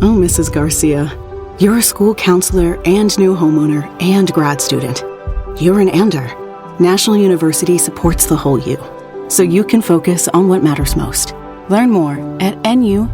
Oh, Mrs. Garcia, you're a school counselor and new homeowner and grad student. You're an ANDER. National University supports the whole you, so you can focus on what matters most. Learn more at nu.edu.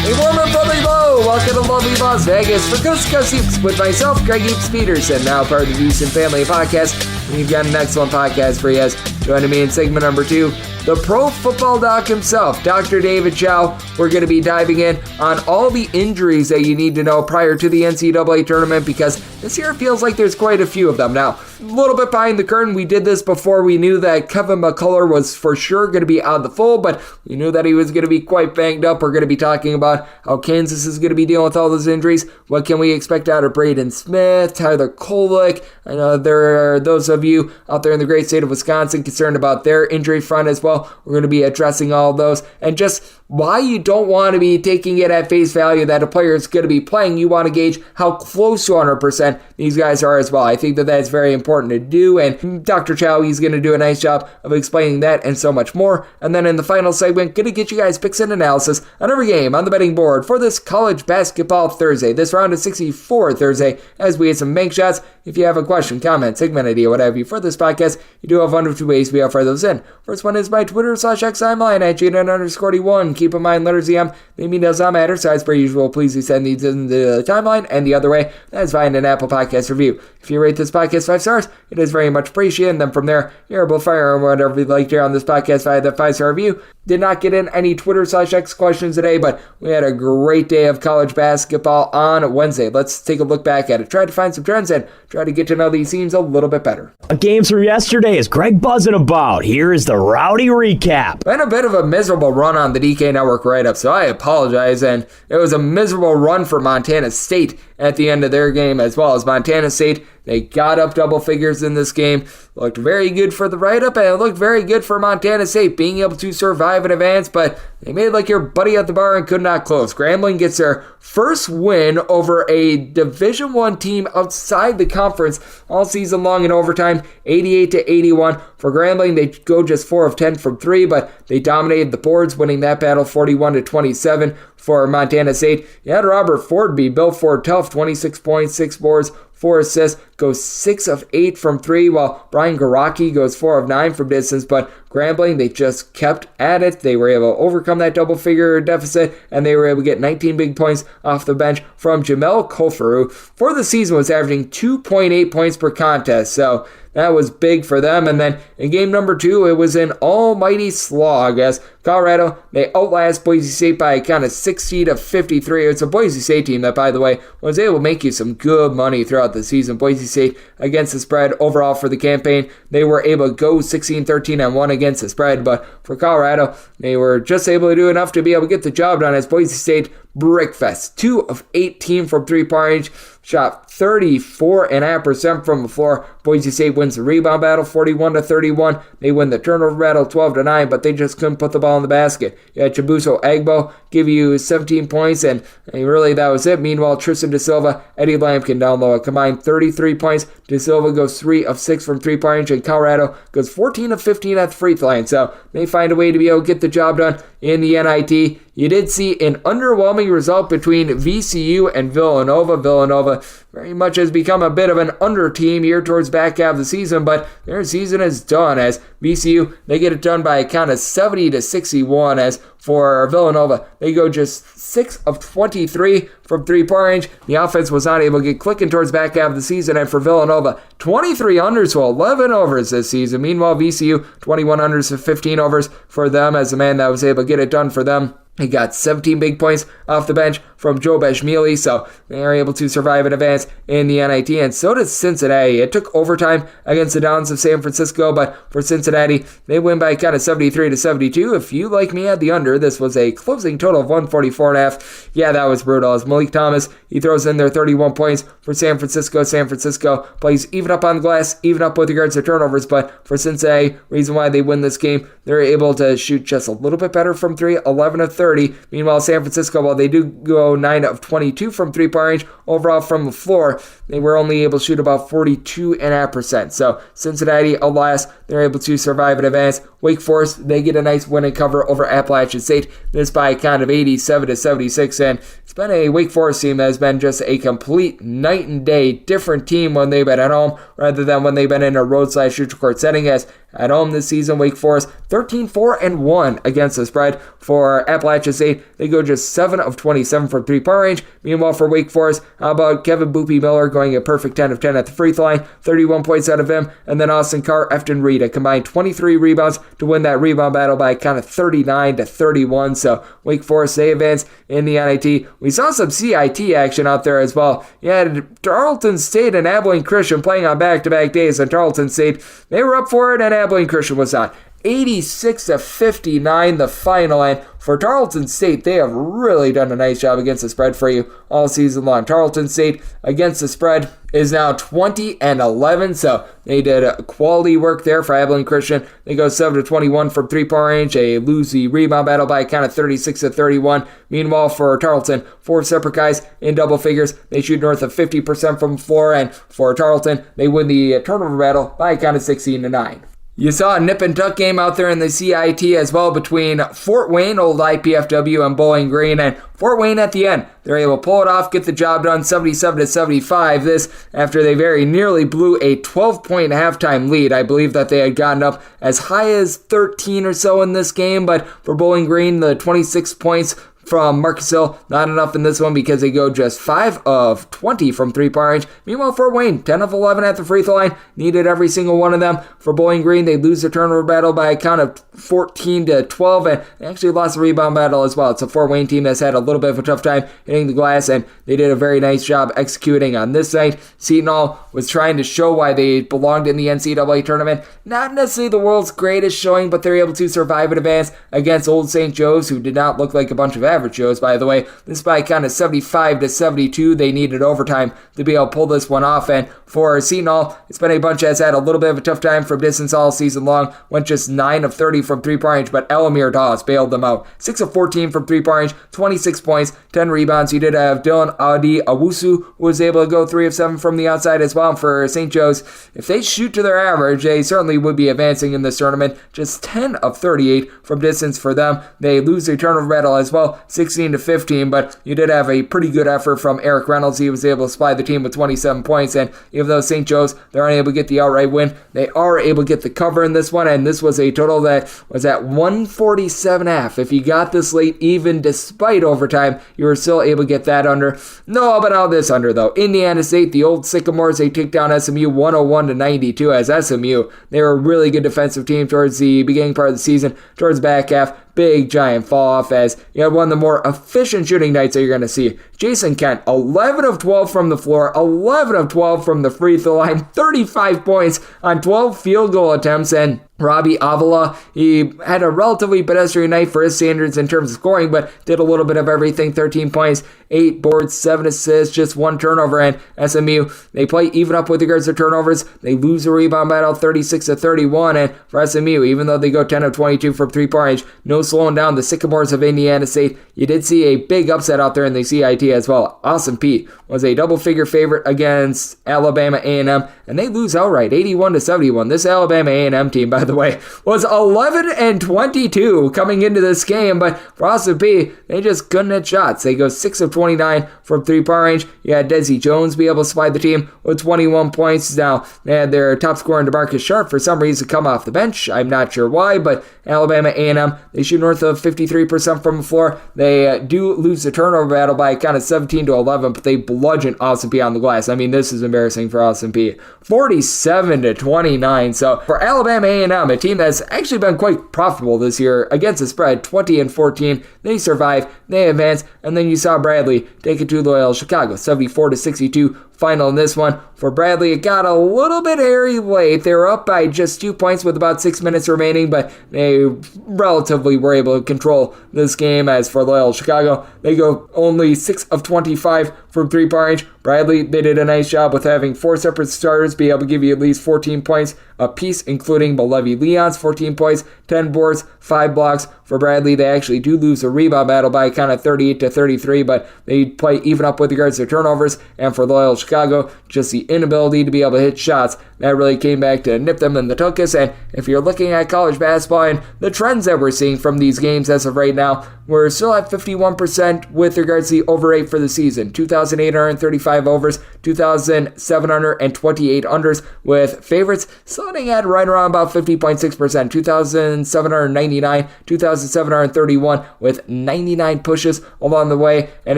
A warm and friendly hello. Welcome to lovely Las Vegas for Coast to Coast Hoops with myself, Greg Heaps Peterson, now part of the Houston Family Podcast. We've got an excellent podcast for you. Joining me in segment number 2, the Pro Football Doc himself, Dr. David Chao. We're going to be diving in on all the injuries that you need to know prior to the NCAA Tournament, because this year feels like there's quite a few of them. Now, a little bit behind the curtain, we did this before we knew that Kevin McCullough was for sure going to be out of the fold, but we knew that he was going to be quite banged up. We're going to be talking about how Kansas is going to be dealing with all those injuries. What can we expect out of Braden Smith, Tyler Kolek? I know there are those of you out there in the great state of Wisconsin concerned about their injury front as well. We're going to be addressing all of those and just why you don't want to be taking it at face value that a player is going to be playing. You want to gauge how close to 100% these guys are as well. I think that that's very important to do, and Dr. Chao, he's going to do a nice job of explaining that and so much more. And then in the final segment, going to get you guys picks and analysis on every game on the betting board for this college basketball Thursday, this round of 64 Thursday, as we hit some bank shots. If you have a question, comment, segment idea, whatever you for this podcast, you do have one of two ways we offer those in. First one is my Twitter/X timeline at Jaden_D1. Keep in mind, letters EM, the mean does not matter, so as per usual, please send these in the timeline, and the other way, that's via an Apple Podcast review. If you rate this podcast 5 stars, it is very much appreciated, and then from there, you're able to fire whatever you'd like to hear on this podcast via the 5-star review. Did not get in any Twitter/X questions today, but we had a great day of college basketball on Wednesday. Let's take a look back at it, try to find some trends, and try to get to know these teams a little bit better. Games from yesterday is Greg buzzing about. Here is the rowdy recap. Been a bit of a miserable run on the DK Network write-up, so I apologize, and it was a miserable run for Montana State at the end of their game, as well as Montana State. They got up double figures in this game. Looked very good for the write-up, and it looked very good for Montana State being able to survive and advance, but they made like your buddy at the bar and could not close. Grambling gets their first win over a Division I team outside the conference all season long in overtime, 88-81. For Grambling, they go just 4 of 10 from 3, but they dominated the boards, winning that battle 41-27. For Montana State, you had Robert Ford be Bill Ford tough, 26 points, 6 boards, 4 assists, goes 6 of 8 from 3, while Brian Garaki goes 4 of 9 from distance. But Grambling, they just kept at it. They were able to overcome that double-figure deficit, and they were able to get 19 big points off the bench from Jamel Kofer, who for the season was averaging 2.8 points per contest. So that was big for them. And then in game number 2, it was an almighty slog as Colorado, they outlast Boise State by a count of 60-53. It's a Boise State team that, by the way, was able to make you some good money throughout the season. Boise State against the spread overall for the campaign, they were able to go 16-13-1 against the spread, but for Colorado, they were just able to do enough to be able to get the job done as Boise State brickfest. 2 of 18 from 3-point range, shot 34.5% from the floor. Boise State wins the rebound battle 41-31. They win the turnover battle 12-9, but they just couldn't put the ball in the basket. You had Chibuzo Agbo give you 17 points, and really that was it. Meanwhile, Tristan Da Silva, Eddie Lampkin down low, a combined 33 points. Da Silva goes 3 of 6 from 3-point range, and Colorado goes 14 of 15 at the free throw line. So they find a way to be able to get the job done in the NIT. You did see an underwhelming result between VCU and Villanova. Villanova very much has become a bit of an under team here towards back half of the season, but their season is done as VCU, they get it done by a count of 70-61 as for Villanova, they go just 6 of 23 from 3-point range. The offense was not able to get clicking towards back half of the season, and for Villanova, 23 unders to 11 overs this season. Meanwhile, VCU, 21 unders to 15 overs for them as the man that was able to get it done for them. He got 17 big points off the bench from Joe Bashmili, so they are able to survive and advance in the NIT, and so does Cincinnati. It took overtime against the Dons of San Francisco, but for Cincinnati, they win by a count of 73-72. If you, like me, had the under, this was a closing total of 144.5. Yeah, that was brutal. As Malik Thomas, he throws in their 31 points for San Francisco. San Francisco plays even up on the glass, even up with regards to turnovers, but for Cincinnati, reason why they win this game, they're able to shoot just a little bit better from 3, 11 of 30. Meanwhile, San Francisco, while they do go 9 of 22 from three-point range, overall from the floor, they were only able to shoot about 42.5%. So Cincinnati, alas, they're able to survive and advance. Wake Forest, they get a nice win and cover over Appalachian State. This by a count of 87-76, and it's been a Wake Forest team that has been just a complete night and day different team when they've been at home rather than when they've been in a road/neutral court setting. As at home this season, Wake Forest 13-4-1 against the spread. For Appalachian State, they go just 7 of 27 from three-point range. Meanwhile, for Wake Forest, how about Kevin Boopy Miller going a perfect 10 of 10 at the free throw line, 31 points out of him, and then Austin Carr, Efton Reed, a combined 23 rebounds to win that rebound battle by a count of 39-31. So Wake Forest, they advance in the NIT. We saw some CIT action out there as well. You had Tarleton State and Abilene Christian playing on back-to-back days, and Tarleton State, they were up for it, and Abilene Christian was not. 86-59 the final, and for Tarleton State, they have really done a nice job against the spread for you all season long. Tarleton State against the spread is now 20-11, so they did quality work there for Abilene Christian. They go 7-21 from three-point range. They lose the rebound battle by a count of 36-31. Meanwhile, for Tarleton, 4 separate guys in double figures. They shoot north of 50% from the floor, and for Tarleton, they win the turnover battle by a count of 16-9. You saw a nip and tuck game out there in the CIT as well between Fort Wayne, old IPFW, and Bowling Green, and Fort Wayne at the end, they're able to pull it off, get the job done, 77-75. This after they very nearly blew a 12-point halftime lead. I believe that they had gotten up as high as 13 or so in this game, but for Bowling Green, the 26 points from Marcus Hill, not enough in this one because they go just 5 of 20 from three-point range. Meanwhile, Fort Wayne, 10 of 11 at the free throw line, needed every single one of them. For Bowling Green, they lose the turnover battle by a count of 14-12, and they actually lost the rebound battle as well. It's a Fort Wayne team that's had a little bit of a tough time hitting the glass, and they did a very nice job executing on this night. Seton Hall was trying to show why they belonged in the NCAA tournament. Not necessarily the world's greatest showing, but they're able to survive and advance against Old St. Joe's, who did not look like a bunch of average Joes, by the way. This by kind of 75-72. They needed overtime to be able to pull this one off, and for Seton Hall, it's been a bunch that's had a little bit of a tough time from distance all season long. Went just 9 of 30 from three-point range, but Elamir Dawes bailed them out. 6 of 14 from three-point range, 26 points, 10 rebounds. You did have Dylan Adi Awusu, who was able to go 3 of 7 from the outside as well. For St. Joe's, if they shoot to their average, they certainly would be advancing in this tournament. Just 10 of 38 from distance for them. They lose their turnover battle as well, 16-15, but you did have a pretty good effort from Eric Reynolds. He was able to supply the team with 27 points, and even though St. Joe's, they're unable to get the outright win, they are able to get the cover in this one, and this was a total that was at 147.5. If you got this late, even despite overtime, you were still able to get that under. No, but how this under, though. Indiana State, the old Sycamores, they take down SMU 101-92, as SMU, they were a really good defensive team towards the beginning part of the season, towards the back half. Big giant fall off as you had one of the more efficient shooting nights that you're going to see. Jason Kent, 11 of 12 from the floor, 11 of 12 from the free throw line, 35 points on 12 field goal attempts, and Robbie Avila, he had a relatively pedestrian night for his standards in terms of scoring, but did a little bit of everything. 13 points, 8 boards, 7 assists, just 1 turnover, and SMU, they play even up with regards to turnovers. They lose the rebound battle 36-31, and for SMU, even though they go 10 of 22 from three-point range, no slowing down the Sycamores of Indiana State. You did see a big upset out there in the CIT as well. Austin Peay was a double-figure favorite against Alabama A&M, and they lose outright, 81-71. This Alabama A&M team, by the way, was 11-22 coming into this game, but for Austin Peay, they just couldn't hit shots. They go 6 of 29 from three-point range. You had Desi Jones be able to supply the team with 21 points. Now, they had their top scorer, DeMarcus Sharp, for some reason come off the bench. I'm not sure why, but Alabama A&M, they shoot north of 53% from the floor. They do lose the turnover battle by a count of 17-11, but they bludgeon Austin Peay on the glass. I mean, this is embarrassing for Austin Peay. 47-29. So for Alabama A&M, a team that's actually been quite profitable this year against the spread, 20-14, they survive, they advance, and then you saw Bradley take it to Loyola Chicago, 74-62. final in this one. For Bradley, it got a little bit hairy late. They were up by just 2 points with about 6 minutes remaining, but they relatively were able to control this game. As for Loyola Chicago, they go only 6 of 25 from three-point range. Bradley, they did a nice job with having 4 separate starters be able to give you at least 14 points apiece, including Malevi Leon's 14 points, 10 boards, 5 blocks. For Bradley, they actually do lose the rebound battle by kind of 38-33, but they play even up with regards to turnovers. And for Loyola Chicago, just the inability to be able to hit shots, that really came back to nip them in the tuchus. And if you're looking at college basketball and the trends that we're seeing from these games as of right now, we're still at 51% with regards to the over rate for the season. 2,835 overs, 2,728 unders, with favorites sitting at right around about 50.6%. 2,799, 2,731 with 99 pushes along the way. And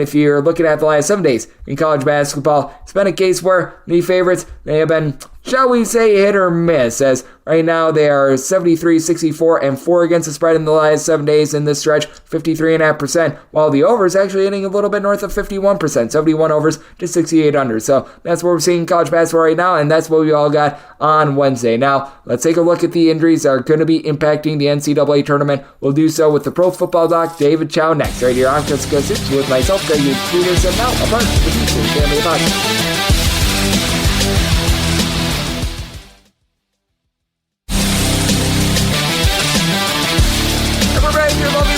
if you're looking at the last 7 days in college basketball, it's been a case where the favorites, they have been, shall we say, hit or miss, as right now they are 73, 64, and 4 against the spread in the last 7 days in this stretch, 53.5%, while the over is actually hitting a little bit north of 51%, 71 overs to 68 under. So that's what we're seeing in college basketball right now, and that's what we all got on Wednesday. Now, let's take a look at the injuries that are going to be impacting the NCAA tournament. We'll do so with the Pro Football Doc, David Chao, next, right here on Chris with myself, Greg Peters, and now a part of the Beasley Family Podcast.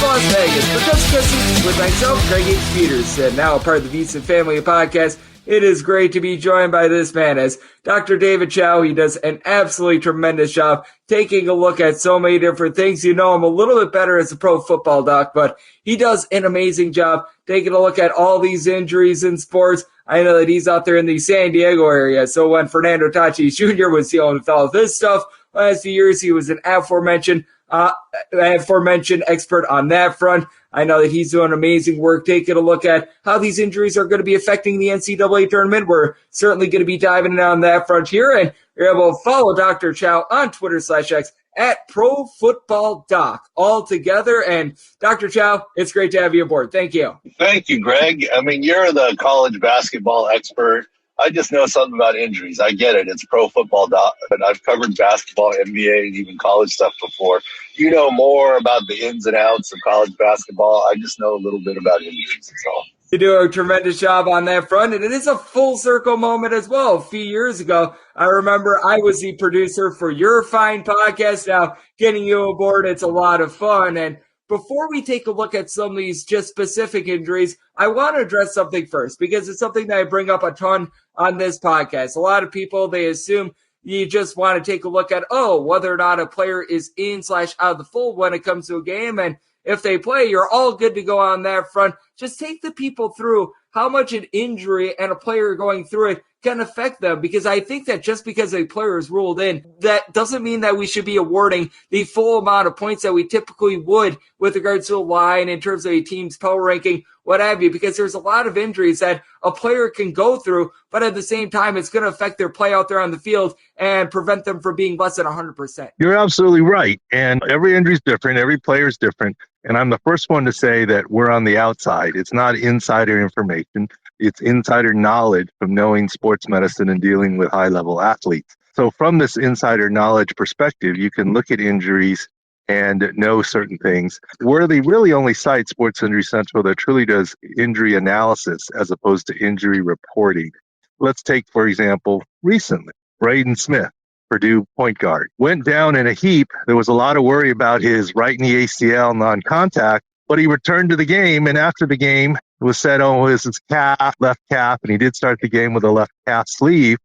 Las Vegas, but just with myself, Greg H. Peters, and now a part of the Beats and Family Podcast. It is great to be joined by this man as Dr. David Chao. He does an absolutely tremendous job taking a look at so many different things. You know him a little bit better as a pro football doc, but he does an amazing job taking a look at all these injuries in sports. I know that he's out there in the San Diego area, so when Fernando Tatis Jr. was dealing with all of this stuff last few years, he was an aforementioned expert on that front. I know that he's doing amazing work taking a look at how these injuries are going to be affecting the NCAA tournament. We're certainly going to be diving in on that front here, and you're able to follow Dr. Chao on Twitter/X at Pro Football Doc all together. And Dr. Chao, it's great to have you aboard. Thank you. Thank you, Greg. I mean, you're the college basketball expert. I just know something about injuries. I get it. It's Pro Football Doc, but I've covered basketball, NBA, and even college stuff before. You know more about the ins and outs of college basketball. I just know a little bit about injuries. That's all. You do a tremendous job on that front, and it is a full circle moment as well. A few years ago, I remember I was the producer for your fine podcast. Now, getting you aboard, it's a lot of fun. And before we take a look at some of these just specific injuries, I want to address something first, because it's something that I bring up a ton on this podcast. A lot of people, they assume you just want to take a look at, whether or not a player is in/out of the fold when it comes to a game. And if they play, you're all good to go on that front. Just take the people through how much an injury and a player going through it can affect them, because I think that just because a player is ruled in, that doesn't mean that we should be awarding the full amount of points that we typically would with regards to a line in terms of a team's power ranking, what have you, because there's a lot of injuries that a player can go through, but at the same time, it's going to affect their play out there on the field and prevent them from being less than 100%. You're absolutely right. And every injury is different. Every player is different. And I'm the first one to say that we're on the outside. It's not insider information. It's insider knowledge from knowing sports medicine and dealing with high-level athletes. So from this insider knowledge perspective, you can look at injuries and know certain things. We're the really only site, Sports Injury Central, that truly does injury analysis as opposed to injury reporting. Let's take, for example, recently, Braden Smith, Purdue point guard, went down in a heap. There was a lot of worry about his right knee ACL non-contact, but he returned to the game, and after the game, it was said, it's his calf, left calf, and he did start the game with a left calf sleeve.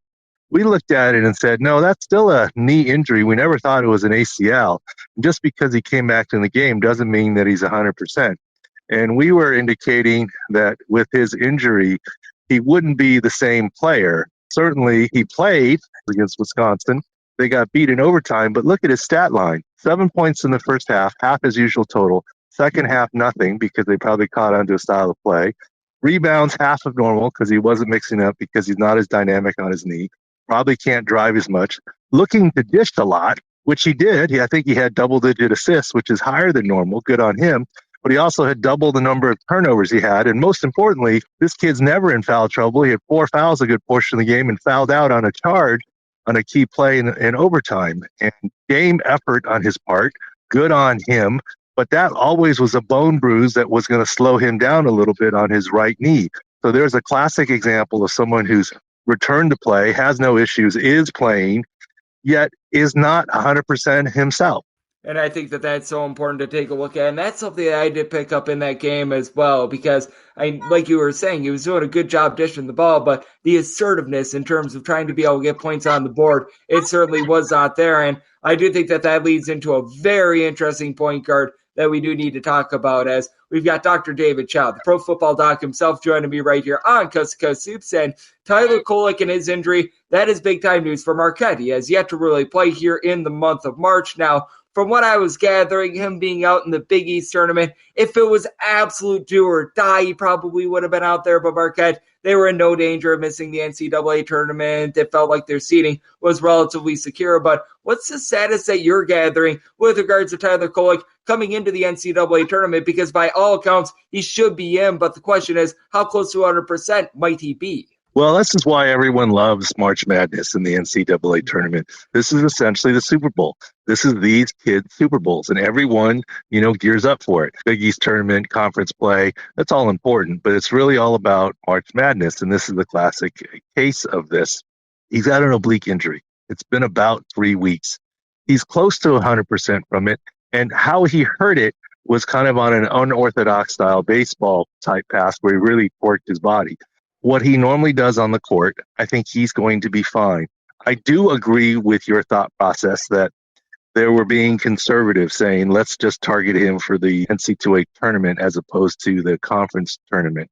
We looked at it and said, no, that's still a knee injury. We never thought it was an ACL. Just because he came back in the game doesn't mean that he's 100%. And we were indicating that with his injury, he wouldn't be the same player. Certainly, he played against Wisconsin. They got beat in overtime, but look at his stat line. 7 points in the first half his usual total. Second half, nothing, because they probably caught on to a style of play. Rebounds, half of normal, because he wasn't mixing up, because he's not as dynamic on his knee. Probably can't drive as much. Looking to dish a lot, which he did. I think he had double-digit assists, which is higher than normal. Good on him. but he also had double the number of turnovers he had. And most importantly, this kid's never in foul trouble. He had 4 fouls a good portion of the game and fouled out on a charge on a key play in overtime. And game effort on his part, good on him. But that always was a bone bruise that was going to slow him down a little bit on his right knee. So there's a classic example of someone who's returned to play, has no issues, is playing, yet is not 100% himself. And I think that that's so important to take a look at. And that's something that I did pick up in that game as well, because like you were saying, he was doing a good job dishing the ball, but the assertiveness in terms of trying to be able to get points on the board, it certainly was not there. And I do think that that leads into a very interesting point guard that we do need to talk about, as we've got Dr. David Chao, the Pro Football Doc himself, joining me right here on Coast to Coast Hoops. And Tyler Kolek and his injury, that is big-time news for Marquette. He has yet to really play here in the month of March. Now, from what I was gathering, him being out in the Big East tournament, if it was absolute do or die, he probably would have been out there. But Marquette, they were in no danger of missing the NCAA tournament. It felt like their seeding was relatively secure. But what's the status that you're gathering with regards to Tyler Kolek coming into the NCAA tournament? Because by all accounts, he should be in. But the question is, how close to 100% might he be? Well, this is why everyone loves March Madness in the NCAA tournament. This is essentially the Super Bowl. This is these kids' Super Bowls, and everyone, gears up for it. Big East tournament, conference play, that's all important, but it's really all about March Madness, and this is the classic case of this. He's got an oblique injury. It's been about 3 weeks. He's close to 100% from it, and how he hurt it was kind of on an unorthodox style baseball type pass where he really torqued his body. What he normally does on the court, I think he's going to be fine. I do agree with your thought process that they were being conservative, saying, let's just target him for the NCAA tournament as opposed to the conference tournament.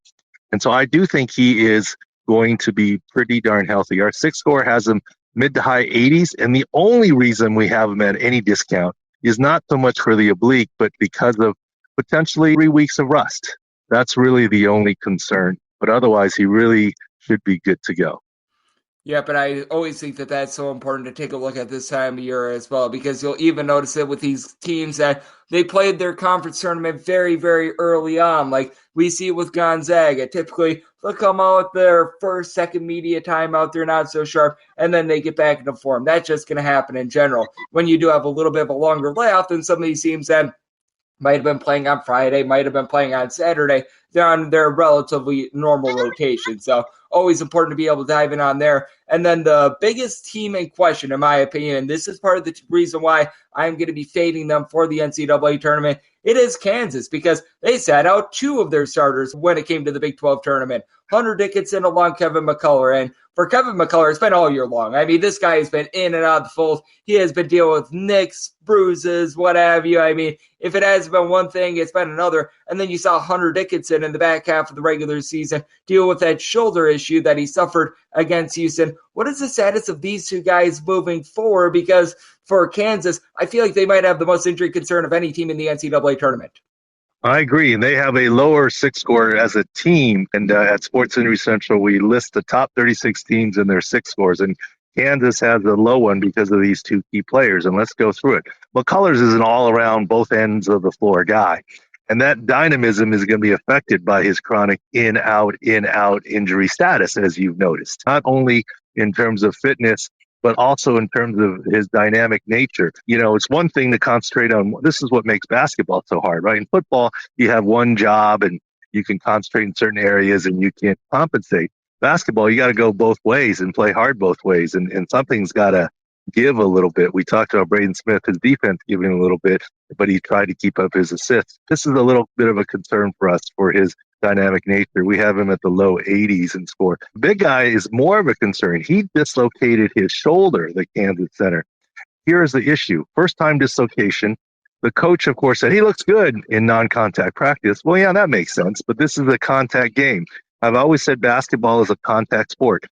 And so I do think he is going to be pretty darn healthy. Our six score has him mid to high 80s, and the only reason we have him at any discount is not so much for the oblique, but because of potentially 3 weeks of rust. That's really the only concern. But otherwise, he really should be good to go. Yeah, but I always think that that's so important to take a look at this time of year as well, because you'll even notice it with these teams that they played their conference tournament very, very early on. Like we see it with Gonzaga. Typically, they'll come out their first, second media time out there, not so sharp, and then they get back into form. That's just going to happen in general. When you do have a little bit of a longer layoff than some of these teams that might have been playing on Friday, might have been playing on Saturday, they're on their relatively normal rotation. So always important to be able to dive in on there. And then the biggest team in question, in my opinion, and this is part of the reason why I'm going to be fading them for the NCAA tournament, it is Kansas, because they sat out 2 of their starters when it came to the Big 12 tournament. Hunter Dickinson along Kevin McCullough. And for Kevin McCullough, it's been all year long. I mean, this guy has been in and out of the fold. He has been dealing with nicks, bruises, what have you. I mean, if it has been one thing, it's been another. And then you saw Hunter Dickinson in the back half of the regular season deal with that shoulder issue that he suffered against Houston. What is the status of these 2 guys moving forward? Because for Kansas, I feel like they might have the most injury concern of any team in the NCAA tournament. I agree. And they have a lower six score as a team. And at Sports Injury Central, we list the top 36 teams in their six scores. And Kansas has a low one because of these 2 key players. And let's go through it. McCullers is an all-around, both ends of the floor guy. And that dynamism is going to be affected by his chronic in-out injury status, as you've noticed. Not only in terms of fitness, but also in terms of his dynamic nature. It's one thing to concentrate on. This is what makes basketball so hard, right? In football, you have one job and you can concentrate in certain areas and you can't compensate. Basketball, you got to go both ways and play hard both ways. And something's got to give a little bit. We talked about Braden Smith, his defense giving a little bit, but he tried to keep up his assists. This is a little bit of a concern for us for his dynamic nature. We have him at the low 80s in score. The big guy is more of a concern. He dislocated his shoulder, the Kansas center. Here's the issue. First time dislocation. The coach, of course, said he looks good in non-contact practice. Well, yeah, that makes sense, but this is a contact game. I've always said basketball is a contact sport.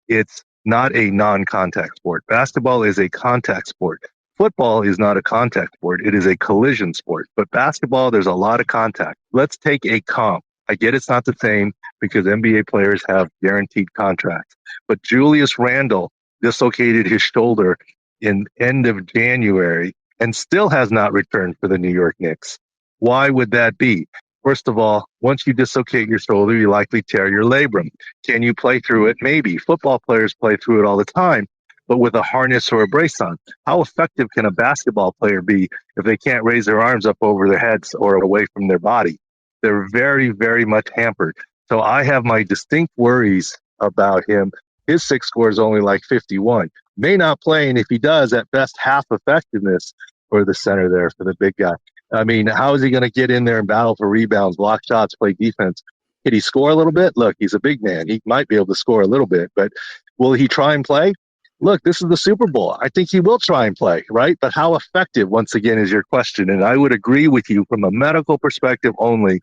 It's not a non-contact sport. Basketball is a contact sport. Football is not a contact sport. It is a collision sport. But basketball, there's a lot of contact. Let's take a comp. I get it's not the same because NBA players have guaranteed contracts. But Julius Randle dislocated his shoulder in end of January and still has not returned for the New York Knicks. Why would that be? First of all, once you dislocate your shoulder, you likely tear your labrum. Can you play through it? Maybe. Football players play through it all the time, but with a harness or a brace on. How effective can a basketball player be if they can't raise their arms up over their heads or away from their body? They're very, very much hampered. So I have my distinct worries about him. His 6 score is only like 51. May not play, and if he does, at best half effectiveness for the center there, for the big guy. I mean, how is he going to get in there and battle for rebounds, block shots, play defense? Can he score a little bit? Look, he's a big man. He might be able to score a little bit, but will he try and play? Look, this is the Super Bowl. I think he will try and play, right? But how effective, once again, is your question. And I would agree with you from a medical perspective only,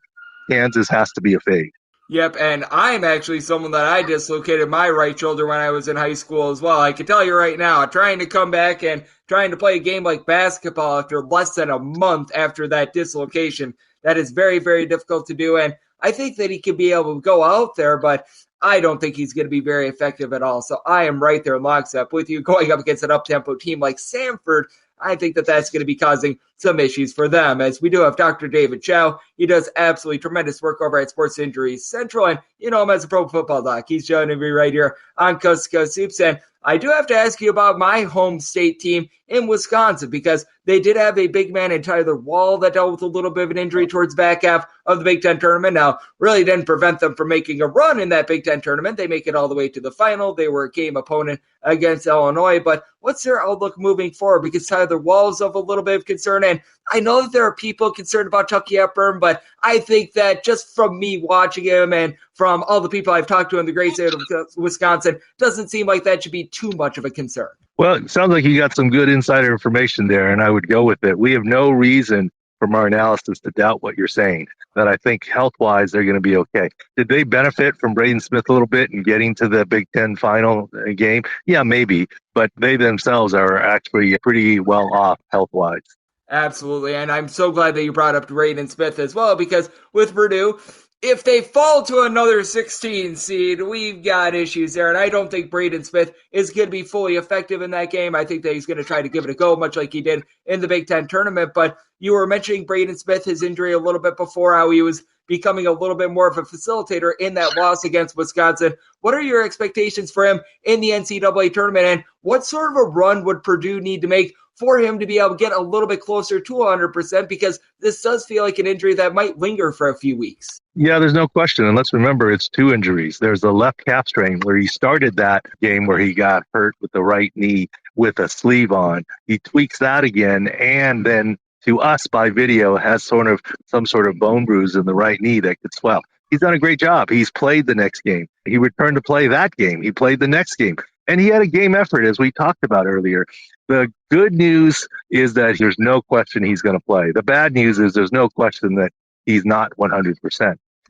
Kansas has to be a fade. Yep, and I'm actually someone that I dislocated my right shoulder when I was in high school as well. I can tell you right now, trying to come back and trying to play a game like basketball after less than a month after that dislocation, that is very, very difficult to do. And I think that he could be able to go out there, but I don't think he's going to be very effective at all. So I am right there in lockstep with you. Going up against an up-tempo team like Samford, I think that that's going to be causing some issues for them, as we do have Dr. David Chao. He does absolutely tremendous work over at Sports Injury Central, and you know him as a pro football doc. He's joining me right here on Coast to Coast Hoops, and I do have to ask you about my home state team in Wisconsin, because they did have a big man in Tyler Wall that dealt with a little bit of an injury towards the back half of the Big Ten tournament. Now, really didn't prevent them from making a run in that Big Ten tournament. They make it all the way to the final. They were a game opponent against Illinois, but what's their outlook moving forward? Because Tyler Wall is of a little bit of concern, and I know that there are people concerned about Chucky Hepburn, but I think that just from me watching him and from all the people I've talked to in the great state of Wisconsin, doesn't seem like that should be too much of a concern. Well, it sounds like you got some good insider information there, and I would go with it. We have no reason from our analysis to doubt what you're saying, that I think health-wise they're going to be okay. Did they benefit from Braden Smith a little bit and getting to the Big Ten final game? Yeah, maybe, but they themselves are actually pretty well off health-wise. Absolutely, and I'm so glad that you brought up Braden Smith as well, because with Purdue, if they fall to another 16 seed, we've got issues there, and I don't think Braden Smith is going to be fully effective in that game. I think that he's going to try to give it a go, much like he did in the Big Ten tournament, but you were mentioning Braden Smith, his injury a little bit before, how he was becoming a little bit more of a facilitator in that loss against Wisconsin. What are your expectations for him in the NCAA tournament, and what sort of a run would Purdue need to make for him to be able to get a little bit closer to 100%, because this does feel like an injury that might linger for a few weeks? Yeah, there's no question. And let's remember, it's 2 injuries. There's the left calf strain where he started that game where he got hurt with the right knee with a sleeve on. He tweaks that again, and then to us by video has some sort of bone bruise in the right knee that could swell. He's done a great job. He's played the next game. He returned to play that game. He played the next game. And he had a game effort, as we talked about earlier. The good news is that there's no question he's going to play. The bad news is there's no question that he's not 100%.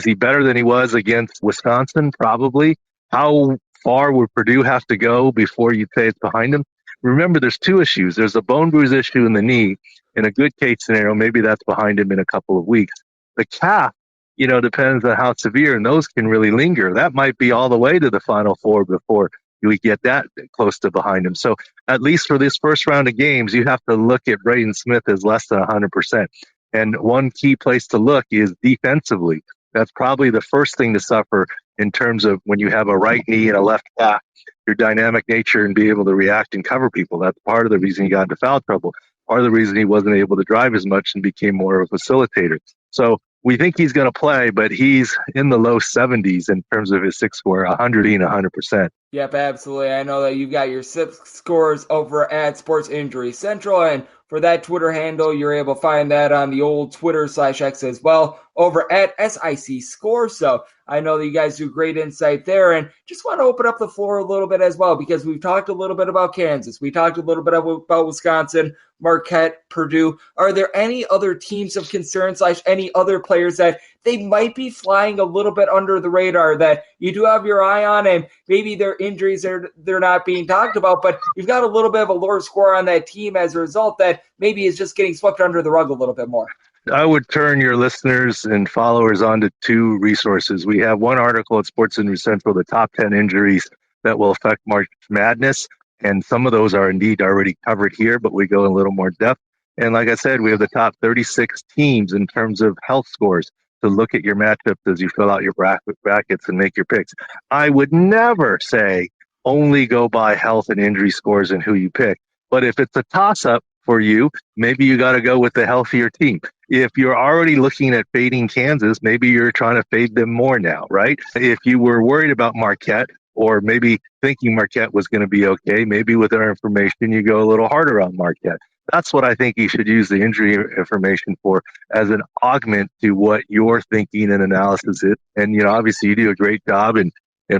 Is he better than he was against Wisconsin? Probably. How far would Purdue have to go before you say it's behind him? Remember, there's 2 issues. There's a bone bruise issue in the knee. In a good case scenario, maybe that's behind him in a couple of weeks. The calf, depends on how severe, and those can really linger. That might be all the way to the Final Four before we get that close to behind him. So at least for this first round of games, you have to look at Braden Smith as less than 100%. And one key place to look is defensively. That's probably the first thing to suffer in terms of when you have a right knee and a left calf, your dynamic nature and be able to react and cover people. That's part of the reason he got into foul trouble. Part of the reason he wasn't able to drive as much and became more of a facilitator. So we think he's going to play, but he's in the low 70s in terms of his 6 score, 100%. Yep, absolutely. I know that you've got your 6 scores over at Sports Injury Central, and for that Twitter handle, you're able to find that on the old Twitter/X as well over at SIC Score. So I know that you guys do great insight there, and just want to open up the floor a little bit as well, because we've talked a little bit about Kansas. We talked a little bit about Wisconsin, Marquette, Purdue. Are there any other teams of concern / any other players that they might be flying a little bit under the radar that you do have your eye on, and maybe their injuries they're not being talked about, but you've got a little bit of a lower score on that team as a result that maybe is just getting swept under the rug a little bit more? I would turn your listeners and followers onto 2 resources. We have one article at Sports Injury Central, the top 10 injuries that will affect March Madness, and some of those are indeed already covered here, but we go in a little more depth. And like I said, we have the top 36 teams in terms of health scores to look at your matchups as you fill out your brackets and make your picks. I would never say only go by health and injury scores and who you pick. But if it's a toss-up for you, maybe you got to go with the healthier team. If you're already looking at fading Kansas, maybe you're trying to fade them more now, right? If you were worried about Marquette, or maybe thinking Marquette was going to be okay, maybe with our information, you go a little harder on Marquette. That's what I think you should use the injury information for, as an augment to what your thinking and analysis is. And, obviously you do a great job, and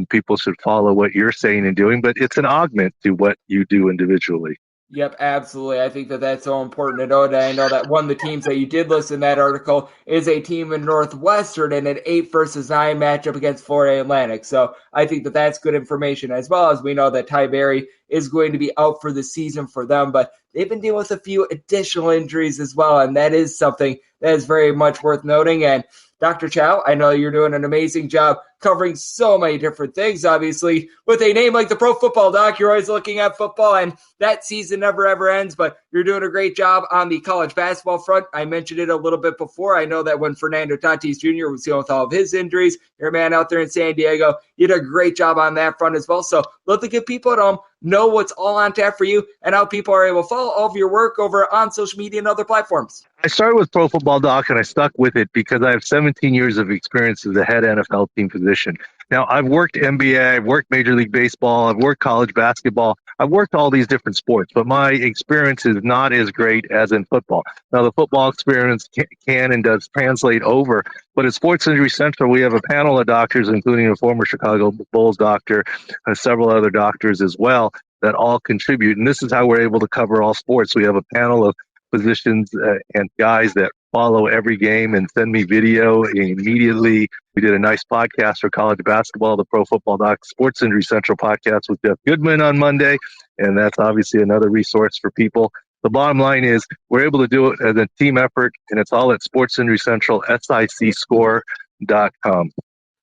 people should follow what you're saying and doing, but it's an augment to what you do individually. Yep, absolutely. I think that's so important to know. And I know that one of the teams that you did list in that article is a team in Northwestern in an 8 versus 9 matchup against Florida Atlantic. So I think that's good information, as well as we know that Ty Berry is going to be out for the season for them, but they've been dealing with a few additional injuries as well, and that is something that is very much worth noting. And Dr. Chao, I know you're doing an amazing job covering so many different things. Obviously, with a name like the Pro Football Doc, you're always looking at football, and that season never, ever ends, but you're doing a great job on the college basketball front. I mentioned it a little bit before. I know that when Fernando Tatis Jr. was dealing with all of his injuries, your man out there in San Diego, you did a great job on that front as well. So let the good people at home know what's all on tap for you and how people are able to follow all of your work over on social media and other platforms. I started with Pro Football Doc, and I stuck with it because I have 17 years of experience as a head NFL team physician. Now, I've worked NBA, I've worked Major League Baseball, I've worked college basketball, I've worked all these different sports, but my experience is not as great as in football. Now, the football experience can and does translate over, but at Sports Injury Central, we have a panel of doctors, including a former Chicago Bulls doctor, and several other doctors as well, that all contribute. And this is how we're able to cover all sports. We have a panel of physicians and guys that follow every game and send me video immediately. We did a nice podcast for college basketball, the Pro Football Doc Sports Injury Central podcast with Jeff Goodman on Monday, and that's obviously another resource for people. The bottom line is we're able to do it as a team effort, and it's all at Sports Injury Central, sicscore.com.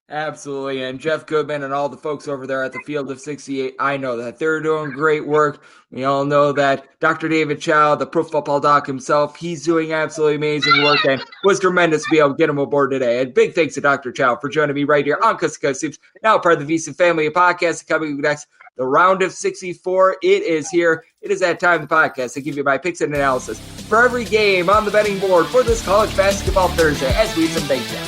Absolutely. And Jeff Goodman and all the folks over there at the Field of 68, I know that they're doing great work. We all know that Dr. David Chao, the Pro Football Doc himself, he's doing absolutely amazing work, and was tremendous to be able to get him aboard today. And big thanks to Dr. Chao for joining me right here on Coast to Coast Hoops, now part of the VSiN family of podcasts. Coming next, the round of 64. It is here. It is that time of the podcast to give you my picks and analysis for every game on the betting board for this college basketball Thursday as we some big down.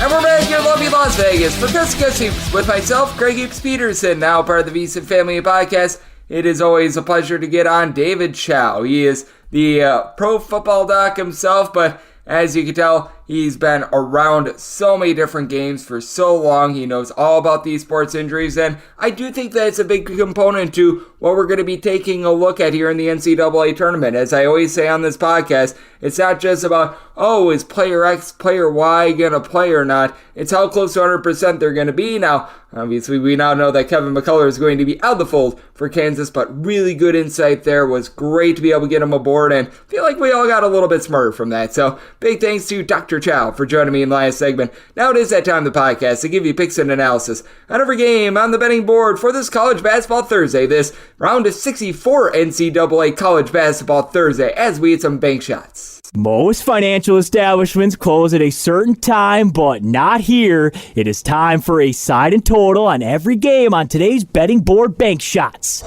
And we're back here in lovely Las Vegas for Coast to Coast Hoops with myself, Greg Hoops Peterson, now part of the VSiN family of podcasts. It is always a pleasure to get on David Chao. He is the Pro Football Doc himself, but as you can tell, he's been around so many different games for so long. He knows all about these sports injuries, and I do think that it's a big component to what we're going to be taking a look at here in the NCAA tournament. As I always say on this podcast, it's not just about, is player X, player Y going to play or not? It's how close to 100% they're going to be. Now, obviously, we now know that Kevin McCullough is going to be out of the fold for Kansas, but really good insight there. Was great to be able to get him aboard, and feel like we all got a little bit smarter from that. So, big thanks to Dr. Chao for joining me in the last segment. Now it is that time of the podcast to give you picks and analysis on every game on the betting board for this college basketball Thursday, this round of 64 NCAA college basketball Thursday, as we hit some bank shots. Most financial establishments close at a certain time, but not here. It is time for a side and total on every game on today's betting board bank shots.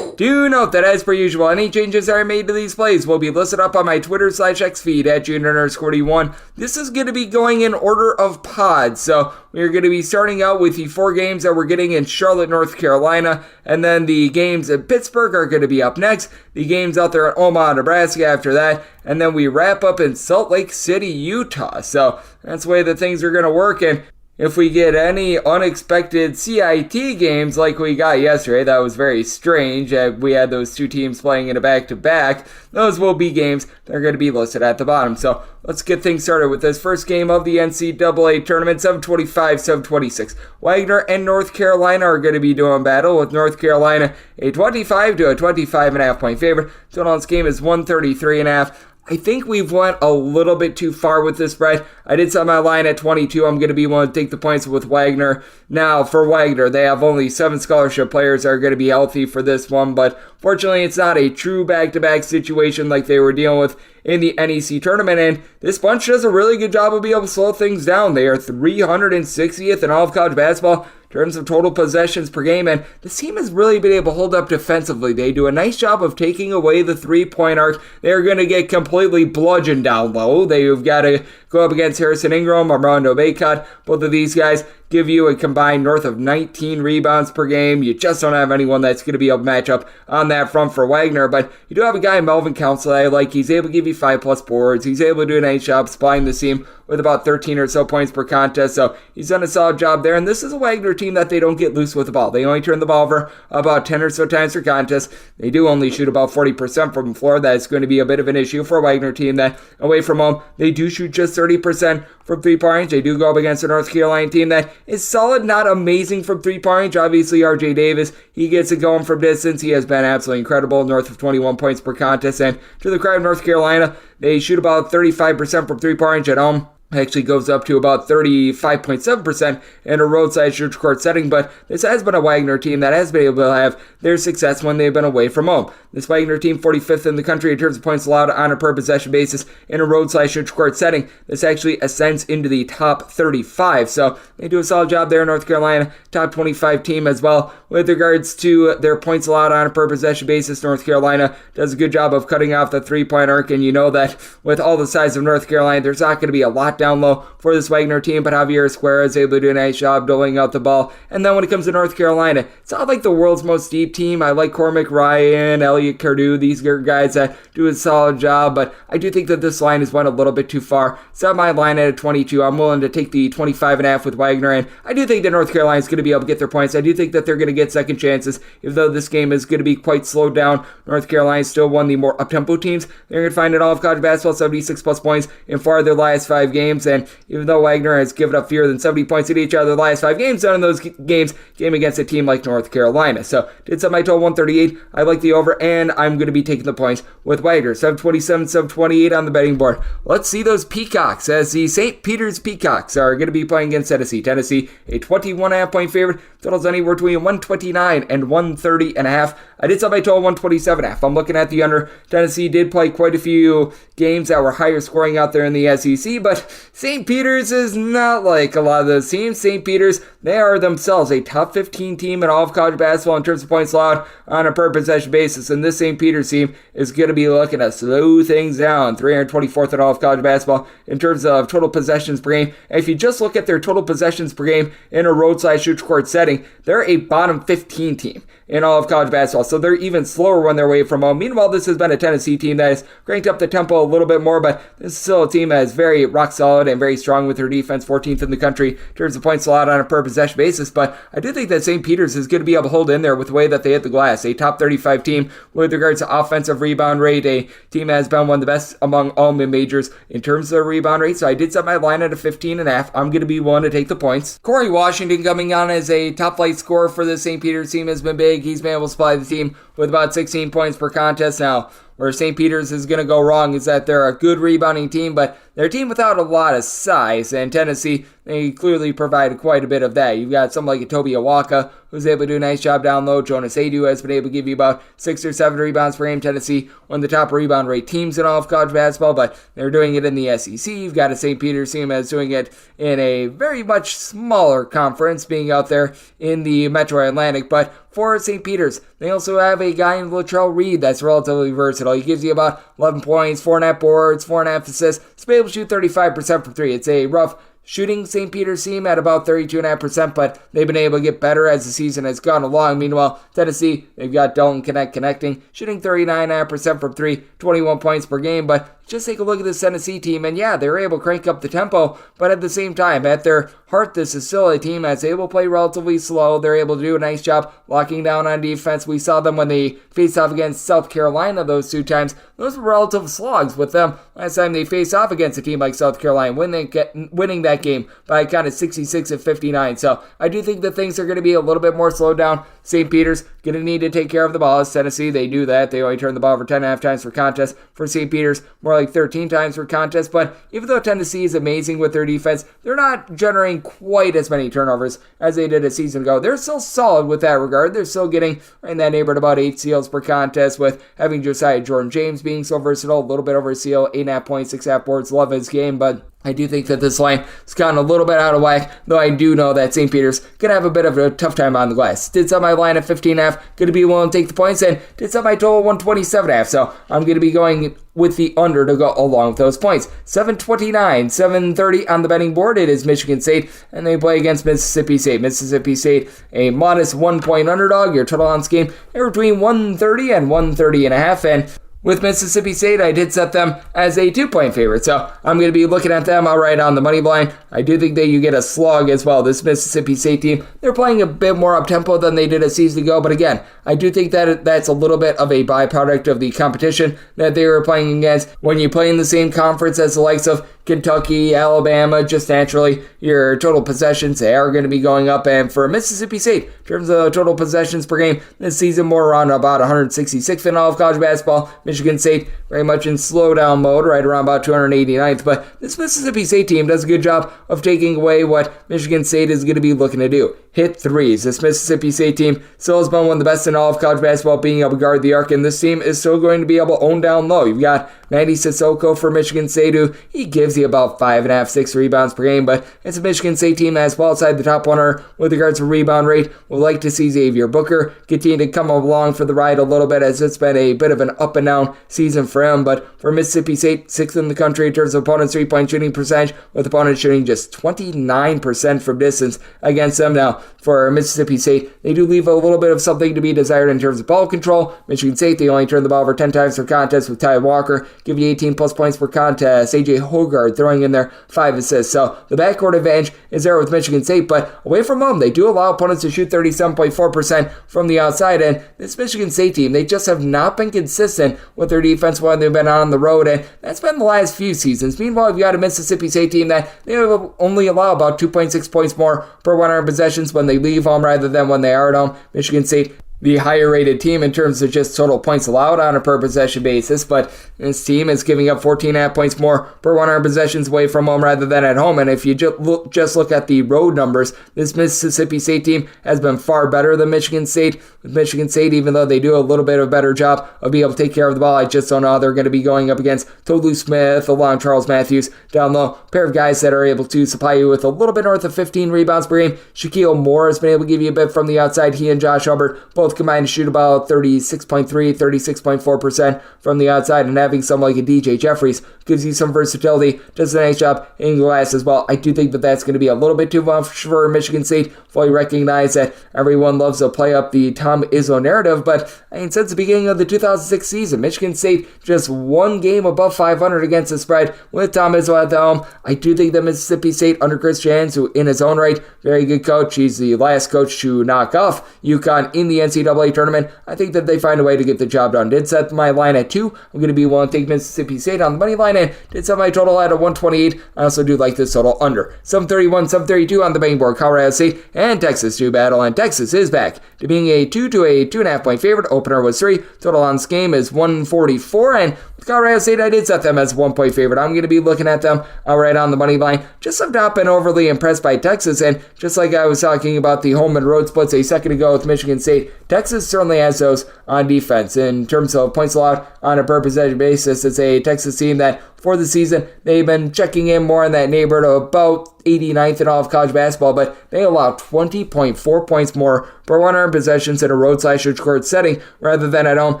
Do note that, as per usual, any changes that are made to these plays will be listed up on my Twitter/X feed at Junior_41. This is going to be going in order of pods, so we're going to be starting out with the 4 games that we're getting in Charlotte, North Carolina, and then the games in Pittsburgh are going to be up next, the games out there in Omaha, Nebraska after that, and then we wrap up in Salt Lake City, Utah. So that's the way that things are going to work, and if we get any unexpected CIT games like we got yesterday, that was very strange. We had those 2 teams playing in a back-to-back. Those will be games that are going to be listed at the bottom. So let's get things started with this first game of the NCAA tournament, 7:25-7:26. Wagner and North Carolina are going to be doing battle, with North Carolina a 25 to a 25.5 point favorite. Total on this game is 133.5. I think we've went a little bit too far with this spread. I did set my line at 22. I'm going to be willing to take the points with Wagner. Now, for Wagner, they have only 7 scholarship players that are going to be healthy for this one, but fortunately, it's not a true back-to-back situation like they were dealing with in the NEC tournament, and this bunch does a really good job of being able to slow things down. They are 360th in all of college basketball in terms of total possessions per game, and this team has really been able to hold up defensively. They do a nice job of taking away the three-point arc. They're going to get completely bludgeoned down low. They've got to go up against Harrison Ingram, Armando Bacot. Both of these guys give you a combined north of 19 rebounds per game. You just don't have anyone that's going to be able to match up on that front for Wagner, but you do have a guy, Melvin Council, that I like. He's able to give you 5+ boards. He's able to do a nice job supplying the team with about 13 or so points per contest, so he's done a solid job there, and this is a Wagner team that they don't get loose with the ball. They only turn the ball over about 10 or so times per contest. They do only shoot about 40% from the floor. That's going to be a bit of an issue for a Wagner team that, away from home, they do shoot just 30% from three-point range. They do go up against a North Carolina team that is solid, not amazing from three-point range. Obviously, RJ Davis, he gets it going from distance. He has been absolutely incredible, north of 21 points per contest, and to the credit of North Carolina, they shoot about 35% from three-point range at home. Actually goes up to about 35.7% in a roadside church court setting, but this has been a Wagner team that has been able to have their success when they've been away from home. This Wagner team, 45th in the country in terms of points allowed on a per possession basis in a roadside church court setting. This actually ascends into the top 35, so they do a solid job there in North Carolina. Top 25 team as well. With regards to their points allowed on a per possession basis, North Carolina does a good job of cutting off the three-point arc, and you know that with all the size of North Carolina, there's not going to be a lot down low for this Wagner team, but Javier Esquera is able to do a nice job doling out the ball. And then when it comes to North Carolina, it's not like the world's most deep team. I like Cormac Ryan, Elliot Cardew, these are guys that do a solid job, but I do think that this line has went a little bit too far. Set my line at a 22. I'm willing to take the 25.5 with Wagner, and I do think that North Carolina is going to be able to get their points. I do think that they're going to get second chances, even though this game is going to be quite slowed down. North Carolina is still one of the more up-tempo teams. They're going to find it all of college basketball, 76+ points in 4 of their last 5 games, and even though Wagner has given up fewer than 70 points in each of their last 5 games, none of those games came against a team like North Carolina. So, did set my total 138. I like the over, and I'm going to be taking the points with Wagner. 727, 728 on the betting board. Let's see those Peacocks, as the St. Peter's Peacocks are going to be playing against Tennessee. Tennessee, a 21.5 point favorite. Totals anywhere between 129 and 130.5. I did set my total 127.5. I'm looking at the under. Tennessee did play quite a few games that were higher scoring out there in the SEC, but St. Peter's is not like a lot of those teams. St. Peter's, they are themselves a top 15 team in all of college basketball in terms of points allowed on a per possession basis, and this St. Peter's team is going to be looking to slow things down. 324th in all of college basketball in terms of total possessions per game. And if you just look at their total possessions per game in a roadside church court setting, they're a bottom 15 team in all of college basketball, so they're even slower when they're away from home. Meanwhile, this has been a Tennessee team that has cranked up the tempo a little bit more, but this is still a team that is very rock solid and very strong with their defense, 14th in the country in terms of points allowed on a per possession basis, but I do think that St. Peter's is going to be able to hold in there with the way that they hit the glass. A top 35 team with regards to offensive rebound rate, a team that has been one of the best among all mid-majors in terms of their rebound rate, so I did set my line at a 15.5. I'm going to be willing to take the points. Corey Washington coming on as a top flight scorer for the St. Peter's team has been big. He's been able to supply the team with about 16 points per contest. Now, where St. Peter's is going to go wrong is that they're a good rebounding team, but they're a team without a lot of size, and Tennessee, they clearly provide quite a bit of that. You've got someone like Toby Awaka, who's able to do a nice job down low. Jonas Adu has been able to give you about 6 or 7 rebounds per game. Tennessee, one of the top rebound rate teams in all of college basketball, but they're doing it in the SEC. You've got a St. Peter's team that's doing it in a very much smaller conference, being out there in the Metro Atlantic, but for St. Peter's, they also have a guy in Latrell Reed that's relatively versatile. He gives you about 11 points, 4.5 boards, 4.5 assists. He's been able to shoot 35% from 3. It's a rough shooting St. Peter's team at about 32.5%, but they've been able to get better as the season has gone along. Meanwhile, Tennessee, they've got Dalton Connect connecting, shooting 39.5% from 3, 21 points per game, but just take a look at this Tennessee team, and yeah, they were able to crank up the tempo, but at the same time, at their heart, this is still a team that's able to play relatively slow. They're able to do a nice job locking down on defense. We saw them when they faced off against South Carolina those 2 times. Those were relative slogs with them. Last time they faced off against a team like South Carolina, winning that game by kind of 66-59. So I do think that things are going to be a little bit more slowed down. St. Peter's going to need to take care of the ball. As Tennessee, they do that. They only turn the ball over 10.5 times per contest. For St. Peter's, more like 13 times per contest. But even though Tennessee is amazing with their defense, they're not generating quite as many turnovers as they did a season ago. They're still solid with that regard. They're still getting in that neighborhood about 8 steals per contest, with having Josiah Jordan-James being so versatile, a little bit over a steal, 8.5 points, 6.5 boards. Love his game, but I do think that this line has gotten a little bit out of whack, though I do know that St. Peter's going to have a bit of a tough time on the glass. Did set my line at 15.5, going to be willing to take the points, and did set my total 127.5, so I'm going to be going with the under to go along with those points. 7:29, 7:30 on the betting board. It is Michigan State, and they play against Mississippi State. Mississippi State, a modest 1-point underdog. Your total on this game, they're between 130 and 130.5, and with Mississippi State, I did set them as a 2-point favorite, so I'm going to be looking at them outright on the money line. I do think that you get a slug as well. This Mississippi State team, they're playing a bit more up-tempo than they did a season ago, but again, I do think that that's a little bit of a byproduct of the competition that they were playing against. When you play in the same conference as the likes of Kentucky, Alabama, just naturally, your total possessions, they are going to be going up. And for Mississippi State, in terms of total possessions per game, this season more around about 166th in all of college basketball. Michigan State very much in slowdown mode, right around about 289th. But this Mississippi State team does a good job of taking away what Michigan State is going to be looking to do. Hit threes. This Mississippi State team still has been one of the best in all of college basketball, being able to guard the arc, and this team is still going to be able to own down low. You've got Manny Sissoko for Michigan State, who he gives you about 5.5, 6 rebounds per game, but it's a Michigan State team that's well outside the top 100 with regards to rebound rate. We'd like to see Xavier Booker continue to come along for the ride a little bit, as it's been a bit of an up and down season for him. But for Mississippi State, 6th in the country in terms of opponents' 3-point shooting percentage, with opponents shooting just 29% from distance against them. Now, for Mississippi State, they do leave a little bit of something to be desired in terms of ball control. Michigan State, they only turn the ball over 10 times per contest, with Ty Walker give you 18 plus points per contest. A.J. Hoggard throwing in there 5 assists. So the backcourt advantage is there with Michigan State, but away from home, they do allow opponents to shoot 37.4% from the outside. And this Michigan State team, they just have not been consistent with their defense when they've been on the road, and that's been the last few seasons. Meanwhile, you've got a Mississippi State team that they only allow about 2.6 points more per 100 possessions when they leave home rather than when they are at home. Michigan State, the higher rated team in terms of just total points allowed on a per possession basis, but this team is giving up 14.5 points more per 100 possessions away from home rather than at home. And if you just look at the road numbers, this Mississippi State team has been far better than Michigan State. With Michigan State, even though they do a little bit of a better job of being able to take care of the ball, I just don't know how they're going to be going up against Tolu Smith, along Charles Matthews down low. A pair of guys that are able to supply you with a little bit north of 15 rebounds per game. Shaquille Moore has been able to give you a bit from the outside. He and Josh Hubbard both combined to shoot about 36.3, 36.4% from the outside, and having someone like a DJ Jeffries gives you some versatility, does a nice job in glass as well. I do think that that's going to be a little bit too much for Michigan State. Fully recognize that everyone loves to play up the Tom Izzo narrative, but I mean, since the beginning of the 2006 season, Michigan State just one game above 500 against the spread with Tom Izzo at the helm. I do think that Mississippi State under Chris Jans, who in his own right, very good coach, he's the last coach to knock off UConn in the NCAA tournament. I think that they find a way to get the job done. Did set my line at 2. I'm going to be willing to take Mississippi State on the money line, and did set my total at a 128. I also do like this total under. 731, 732 on the betting board. Colorado State and Texas do battle, and Texas is back to being a 2 to a 2.5 point favorite. Opener was 3. Total on this game is 144, and with Colorado State, I did set them as a 1 point favorite. I'm going to be looking at them right on the money line. Just have not been overly impressed by Texas, and just like I was talking about the home and road splits a second ago with Michigan State, Texas certainly has those on defense. In terms of points allowed on a per possession basis, it's a Texas team that for the season, they've been checking in more in that neighborhood of about 89th in all of college basketball, but they allow 20.4 points more per 100 possessions in a road/court setting rather than at home.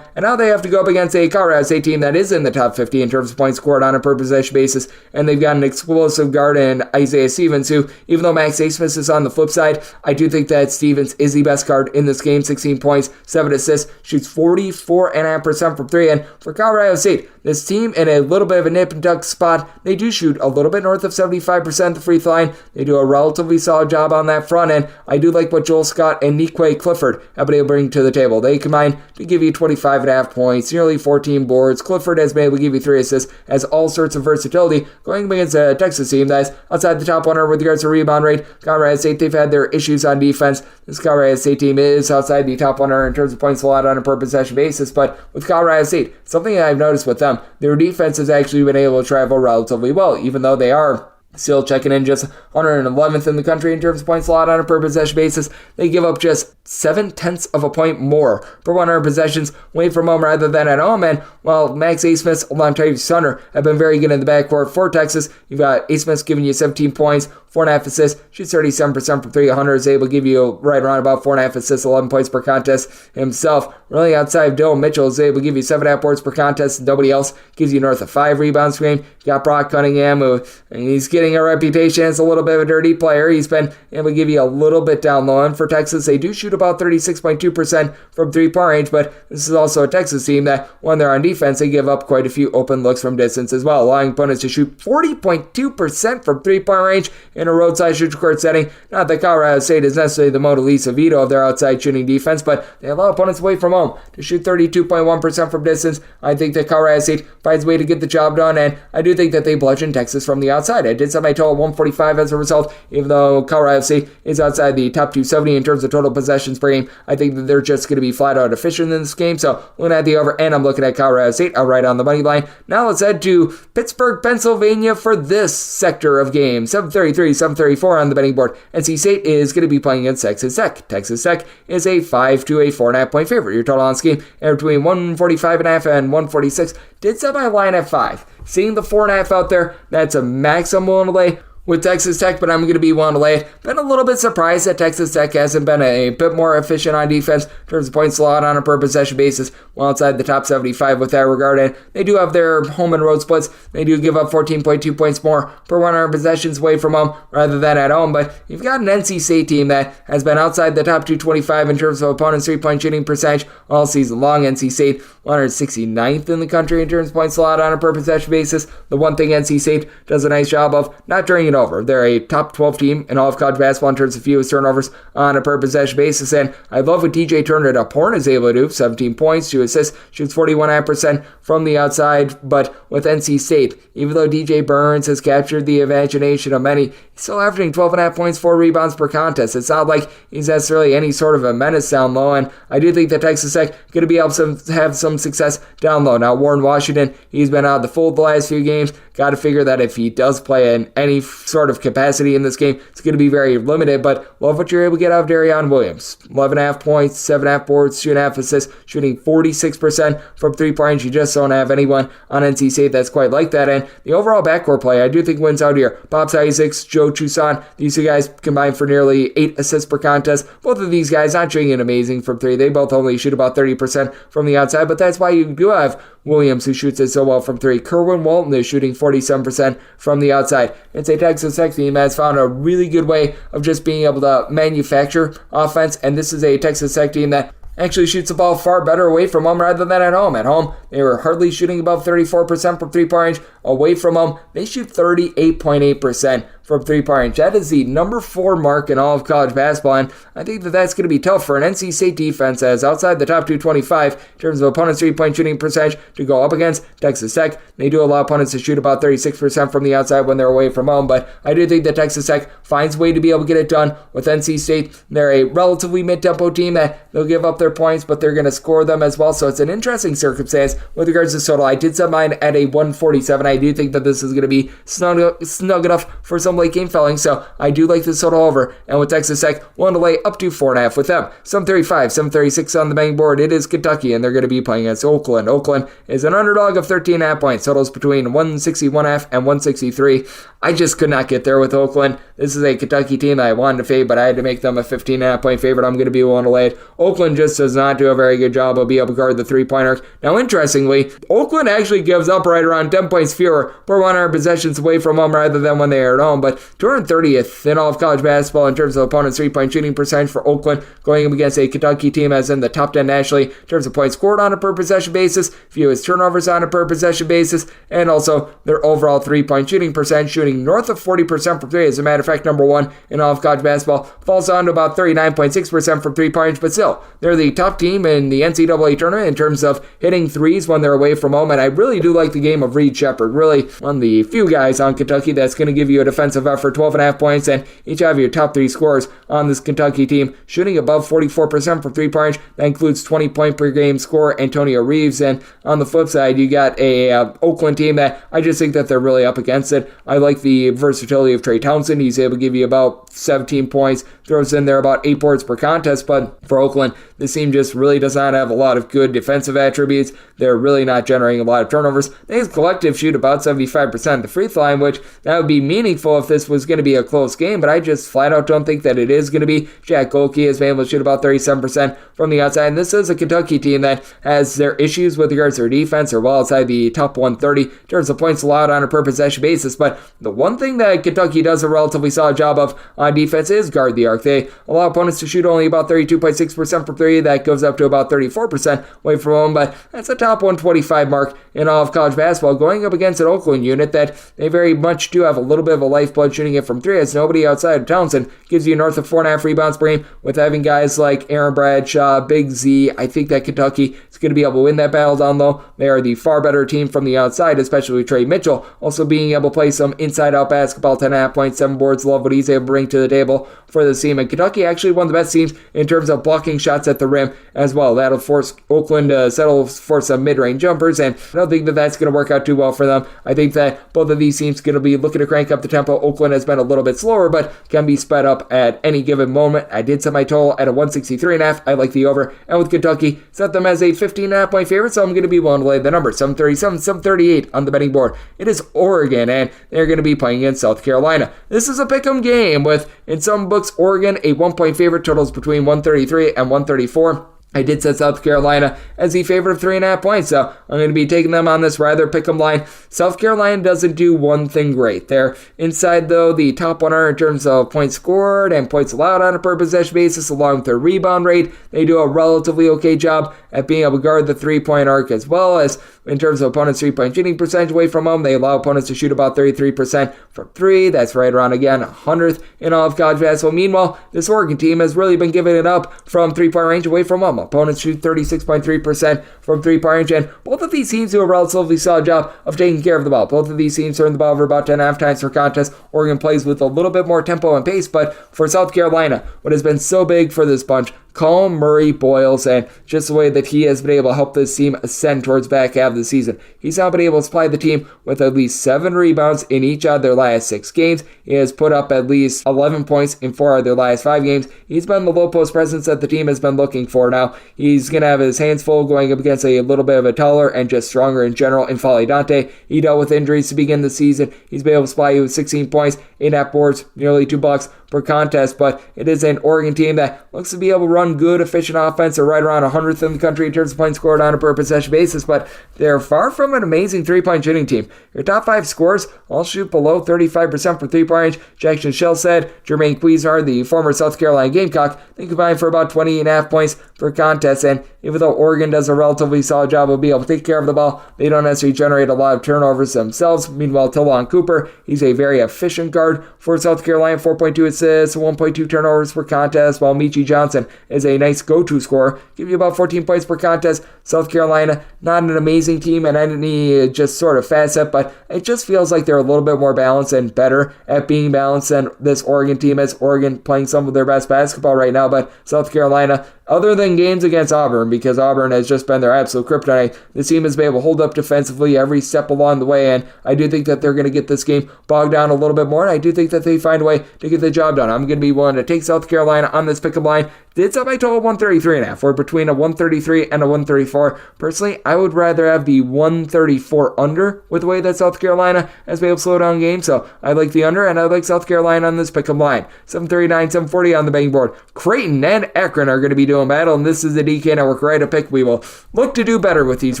And now they have to go up against a Colorado State team that is in the top 50 in terms of points scored on a per possession basis, and they've got an explosive guard in Isaiah Stevens, who, even though Max Abmas is on the flip side, I do think that Stevens is the best guard in this game. 16 points, 7 assists, shoots 44.5% from 3, and for Colorado State, This team in a little bit of a nip and tuck spot. They do shoot a little bit north of 75% the free throw line. They do a relatively solid job on that front end. I do like what Joel Scott and Nique Clifford have been able to bring to the table. They combine to give you 25.5 points, nearly 14 boards. Clifford has been able to give you 3 assists, has all sorts of versatility, going against a Texas team that's outside the top 100 with regards to rebound rate. Colorado State, they've had their issues on defense. This Colorado State team is outside the top 100 in terms of points allowed on a per possession basis, but with Colorado State, something that I've noticed with them, their defense has actually been able to travel relatively well, even though they are still checking in just 111th in the country in terms of points allowed on a per possession basis. They give up just 0.7 of a point more per 100 possessions away from home rather than at home. And while Max Asmith along Tyreek Sunner have been very good in the backcourt for Texas, you've got Asmith giving you 17 points, 4.5 assists, shoots 37% from 3. Hunter is able to give you right around about 4.5 assists, 11 points per contest himself. Really outside of Dylan Mitchell is able to give you 7.5 boards per contest. Nobody else gives you north of 5 rebounds per game. You got Brock Cunningham, who he's getting a reputation as a little bit of a dirty player. He's been able to give you a little bit down low. And for Texas, they do shoot about 36.2% from 3-point range, but this is also a Texas team that when they're on defense, they give up quite a few open looks from distance as well, allowing opponents to shoot 40.2% from 3-point range in a roadside shooting court setting. Not that Colorado State is necessarily the Mona Lisa Vito of their outside shooting defense, but they allow opponents away from home to shoot 32.1% from distance. I think that Colorado State finds a way to get the job done, and I do think that they bludgeon Texas from the outside. I did set my total at 145 as a result, even though Colorado State is outside the top 270 in terms of total possessions per game. I think that they're just going to be flat out efficient in this game, so looking at the over, and I'm looking at Colorado State outright on the money line. Now let's head to Pittsburgh, Pennsylvania for this sector of games. 7:33, 7:34 on the betting board. NC State is going to be playing against Texas Tech. Texas Tech is a 5 to a 4.5 point favorite. Your total on this game between 145.5 and 146. Did set my line at 5. Seeing the 4.5 out there, that's a max I'm willing to lay with Texas Tech, but I'm going to be willing to lay it. Been a little bit surprised that Texas Tech hasn't been a bit more efficient on defense in terms of points allowed on a per possession basis, while outside the top 75 with that regard. And they do have their home and road splits. They do give up 14.2 points more per 100 possessions away from home rather than at home. But you've got an NC State team that has been outside the top 225 in terms of opponents' 3-point shooting percentage all season long. NC State 169th in the country in terms of points allowed on a per possession basis. The one thing NC State does a nice job of, not turning it over. They're a top 12 team in all of college basketball in terms of fewest turnovers on a per possession basis. And I love what DJ Turner Porn is able to do. 17 points, 2 assists, shoots 41.5% from the outside. But with NC State, even though DJ Burns has captured the imagination of many, he's still averaging 12.5 points, 4 rebounds per contest. It's not like he's necessarily any sort of a menace down low. And I do think that Texas Tech going to be able to have some success down low. Now, Warren Washington, he's been out of the fold the last few games. Got to figure that if he does play in any sort of capacity in this game, it's going to be very limited, but love what you're able to get out of Darion Williams. 11.5 points, 7.5 boards, 2.5 assists, shooting 46% from 3-point range. You just don't have anyone on NC State that's quite like that. And the overall backcourt play, I do think wins out here. Bob Isaacs, Joe Toussaint, these two guys combined for nearly 8 assists per contest. Both of these guys not shooting it amazing from 3. They both only shoot about 30% from the outside, but that's why you do have Williams, who shoots it so well from 3. Kerwin Walton is shooting 47% from the outside. It's a Texas Tech team that's found a really good way of just being able to manufacture offense, and this is a Texas Tech team that actually shoots the ball far better away from home rather than at home. At home, they were hardly shooting above 34% from 3-point range. Away from home, they shoot 38.8% from 3-point range. That is the number 4 mark in all of college basketball, and I think that that's going to be tough for an NC State defense as outside the top 225 in terms of opponents' 3-point shooting percentage to go up against Texas Tech. They do allow opponents to shoot about 36% from the outside when they're away from home, but I do think that Texas Tech finds a way to be able to get it done with NC State. They're a relatively mid-tempo team that they'll give up their points, but they're going to score them as well, so it's an interesting circumstance with regards to total. I did set mine at a 147. I do think that this is going to be snug enough for some late game felling, so I do like this total over, and with Texas Tech, willing to lay up to 4.5 with them. 7:35, 7:36 on the betting board. It is Kentucky, and they're going to be playing against Oakland. Oakland is an underdog of 13.5 points. Totals between 161.5 and 163. I just could not get there with Oakland. this is a Kentucky team that I wanted to fade, but I had to make them a 15.5-point favorite. I'm going to be willing to lay it. Oakland just does not do a very good job of being able to guard the three-point arc. Now, interestingly, Oakland actually gives up right around 10 points fewer per 100 possessions away from home rather than when they are at home, but 230th in all of college basketball in terms of opponents' three-point shooting percentage for Oakland, going up against a Kentucky team as in the top 10 nationally in terms of points scored on a per possession basis, fewest turnovers on a per possession basis, and also their overall three-point shooting percentage, shooting north of 40% from three. As a matter of fact, number one in all of college basketball, falls down to about 39.6% from three-pointers, but still, they're the top team in the NCAA Tournament in terms of hitting threes when they're away from home, and I really do like the game of Reed Sheppard, really one of the few guys on Kentucky that's going to give you a defensive effort, 12.5 points, and each have your top three scorers on this Kentucky team, shooting above 44% from three-pointers. That includes 20-point-per-game scorer Antonio Reeves, and on the flip side, you got a Oakland team that I just think that they're really up against it. I like the versatility of Trey Townsend. He's able to give you about 17 points, throws in there about 8 boards per contest, but for Oakland, this team just really does not have a lot of good defensive attributes. They're really not generating a lot of turnovers. They as collective shoot about 75% of the free throw line, which that would be meaningful if this was going to be a close game, but I just flat out don't think that it is going to be. Jack Golke has been able to shoot about 37% from the outside, and this is a Kentucky team that has their issues with regards to their defense. They're well outside the top 130 in terms of points allowed on a per possession basis, but the one thing that Kentucky does a relatively solid job of on defense is guard the arc. They allow opponents to shoot only about 32.6% from three. That goes up to about 34% away from home, but that's a top 125 mark in all of college basketball, going up against an Oakland unit that they very much do have a little bit of a lifeblood shooting it from three, as nobody outside of Townsend gives you north of 4.5 rebounds per game, with having guys like Aaron Bradshaw, Big Z. I think that Kentucky is going to be able to win that battle down low. They are the far better team from the outside, especially with Trey Mitchell also being able to play some inside-out basketball, 10.5 points, 7 boards. Love what he's able to bring to the table for this team. And Kentucky actually one of the best teams in terms of blocking shots at the rim as well. That'll force Oakland to settle for some mid-range jumpers, and I don't think that that's going to work out too well for them. I think that both of these teams are going to be looking to crank up the tempo. Oakland has been a little bit slower, but can be sped up at any given moment. I did set my total at a 163.5. I like the over. And with Kentucky, set them as a 15.5 point favorite, so I'm going to be willing to lay the number. 737, 738 on the betting board. It is Oregon, and they're going to be playing against South Carolina. This is a pick'em game with, in some books, Oregon a 1-point favorite, totals between 133 and 134. I did set South Carolina as the favorite of 3.5 points, so I'm going to be taking them on this rather pick'em line. South Carolina doesn't do one thing great. They're inside, though, the top 100 in terms of points scored and points allowed on a per possession basis, along with their rebound rate. They do a relatively okay job at being able to guard the three-point arc, as well as in terms of opponents' three-point shooting percentage away from home. They allow opponents to shoot about 33% from three. That's right around, again, 100th in all of college basketball. Meanwhile, this Oregon team has really been giving it up from three-point range away from home. Opponents shoot 36.3% from three-point range, and both of these teams do a relatively solid job of taking care of the ball. Both of these teams turn the ball over about 10.5 times per contest. Oregon plays with a little bit more tempo and pace, but for South Carolina, what has been so big for this bunch, Colin Murray Boyles, and just the way that he has been able to help this team ascend towards back half of the season. He's now been able to supply the team with at least 7 rebounds in each of their last 6 games. He has put up at least 11 points in 4 of their last 5 games. He's been the low post presence that the team has been looking for now. He's going to have his hands full going up against a little bit of a taller and just stronger in general in Folly Dante. He dealt with injuries to begin the season. He's been able to supply you with 16 points, 8.5 boards, nearly 2 blocks per contest, but it is an Oregon team that looks to be able to run good, efficient offense. They're right around 100th in the country in terms of points scored on a per possession basis, but they're far from an amazing three-point shooting team. Your top 5 scorers all shoot below 35% for three-point range. Jackson Shell said Jermaine Cuisinart, the former South Carolina Gamecock, they combine for about 28.5 points per contest, and even though Oregon does a relatively solid job of being able to take care of the ball, they don't necessarily generate a lot of turnovers themselves. Meanwhile, Tillon Cooper, he's a very efficient guard for South Carolina, 4.2 assists, 1.2 turnovers per contest, while Michi Johnson is a nice go-to scorer, give you about 14 points per contest. South Carolina, not an amazing team in any just sort of facet, but it just feels like they're a little bit more balanced and better at being balanced than this Oregon team is. Oregon playing some of their best basketball right now, but South Carolina, other than games against Auburn, because Auburn has just been their absolute kryptonite, this team has been able to hold up defensively every step along the way, and I do think that they're going to get this game bogged down a little bit more, and I do think that they find a way to get the job done. I'm going to be willing to take South Carolina on this pick-up line. It's up by total 133.5. We're between a 133 and a 134. Personally, I would rather have the 134 under with the way that South Carolina has been able to slow down games, so I like the under, and I like South Carolina on this pick-up line. 739, 740 on the betting board. Creighton and Akron are going to be doing battle, and this is the DK Network write-up pick. We will look to do better with these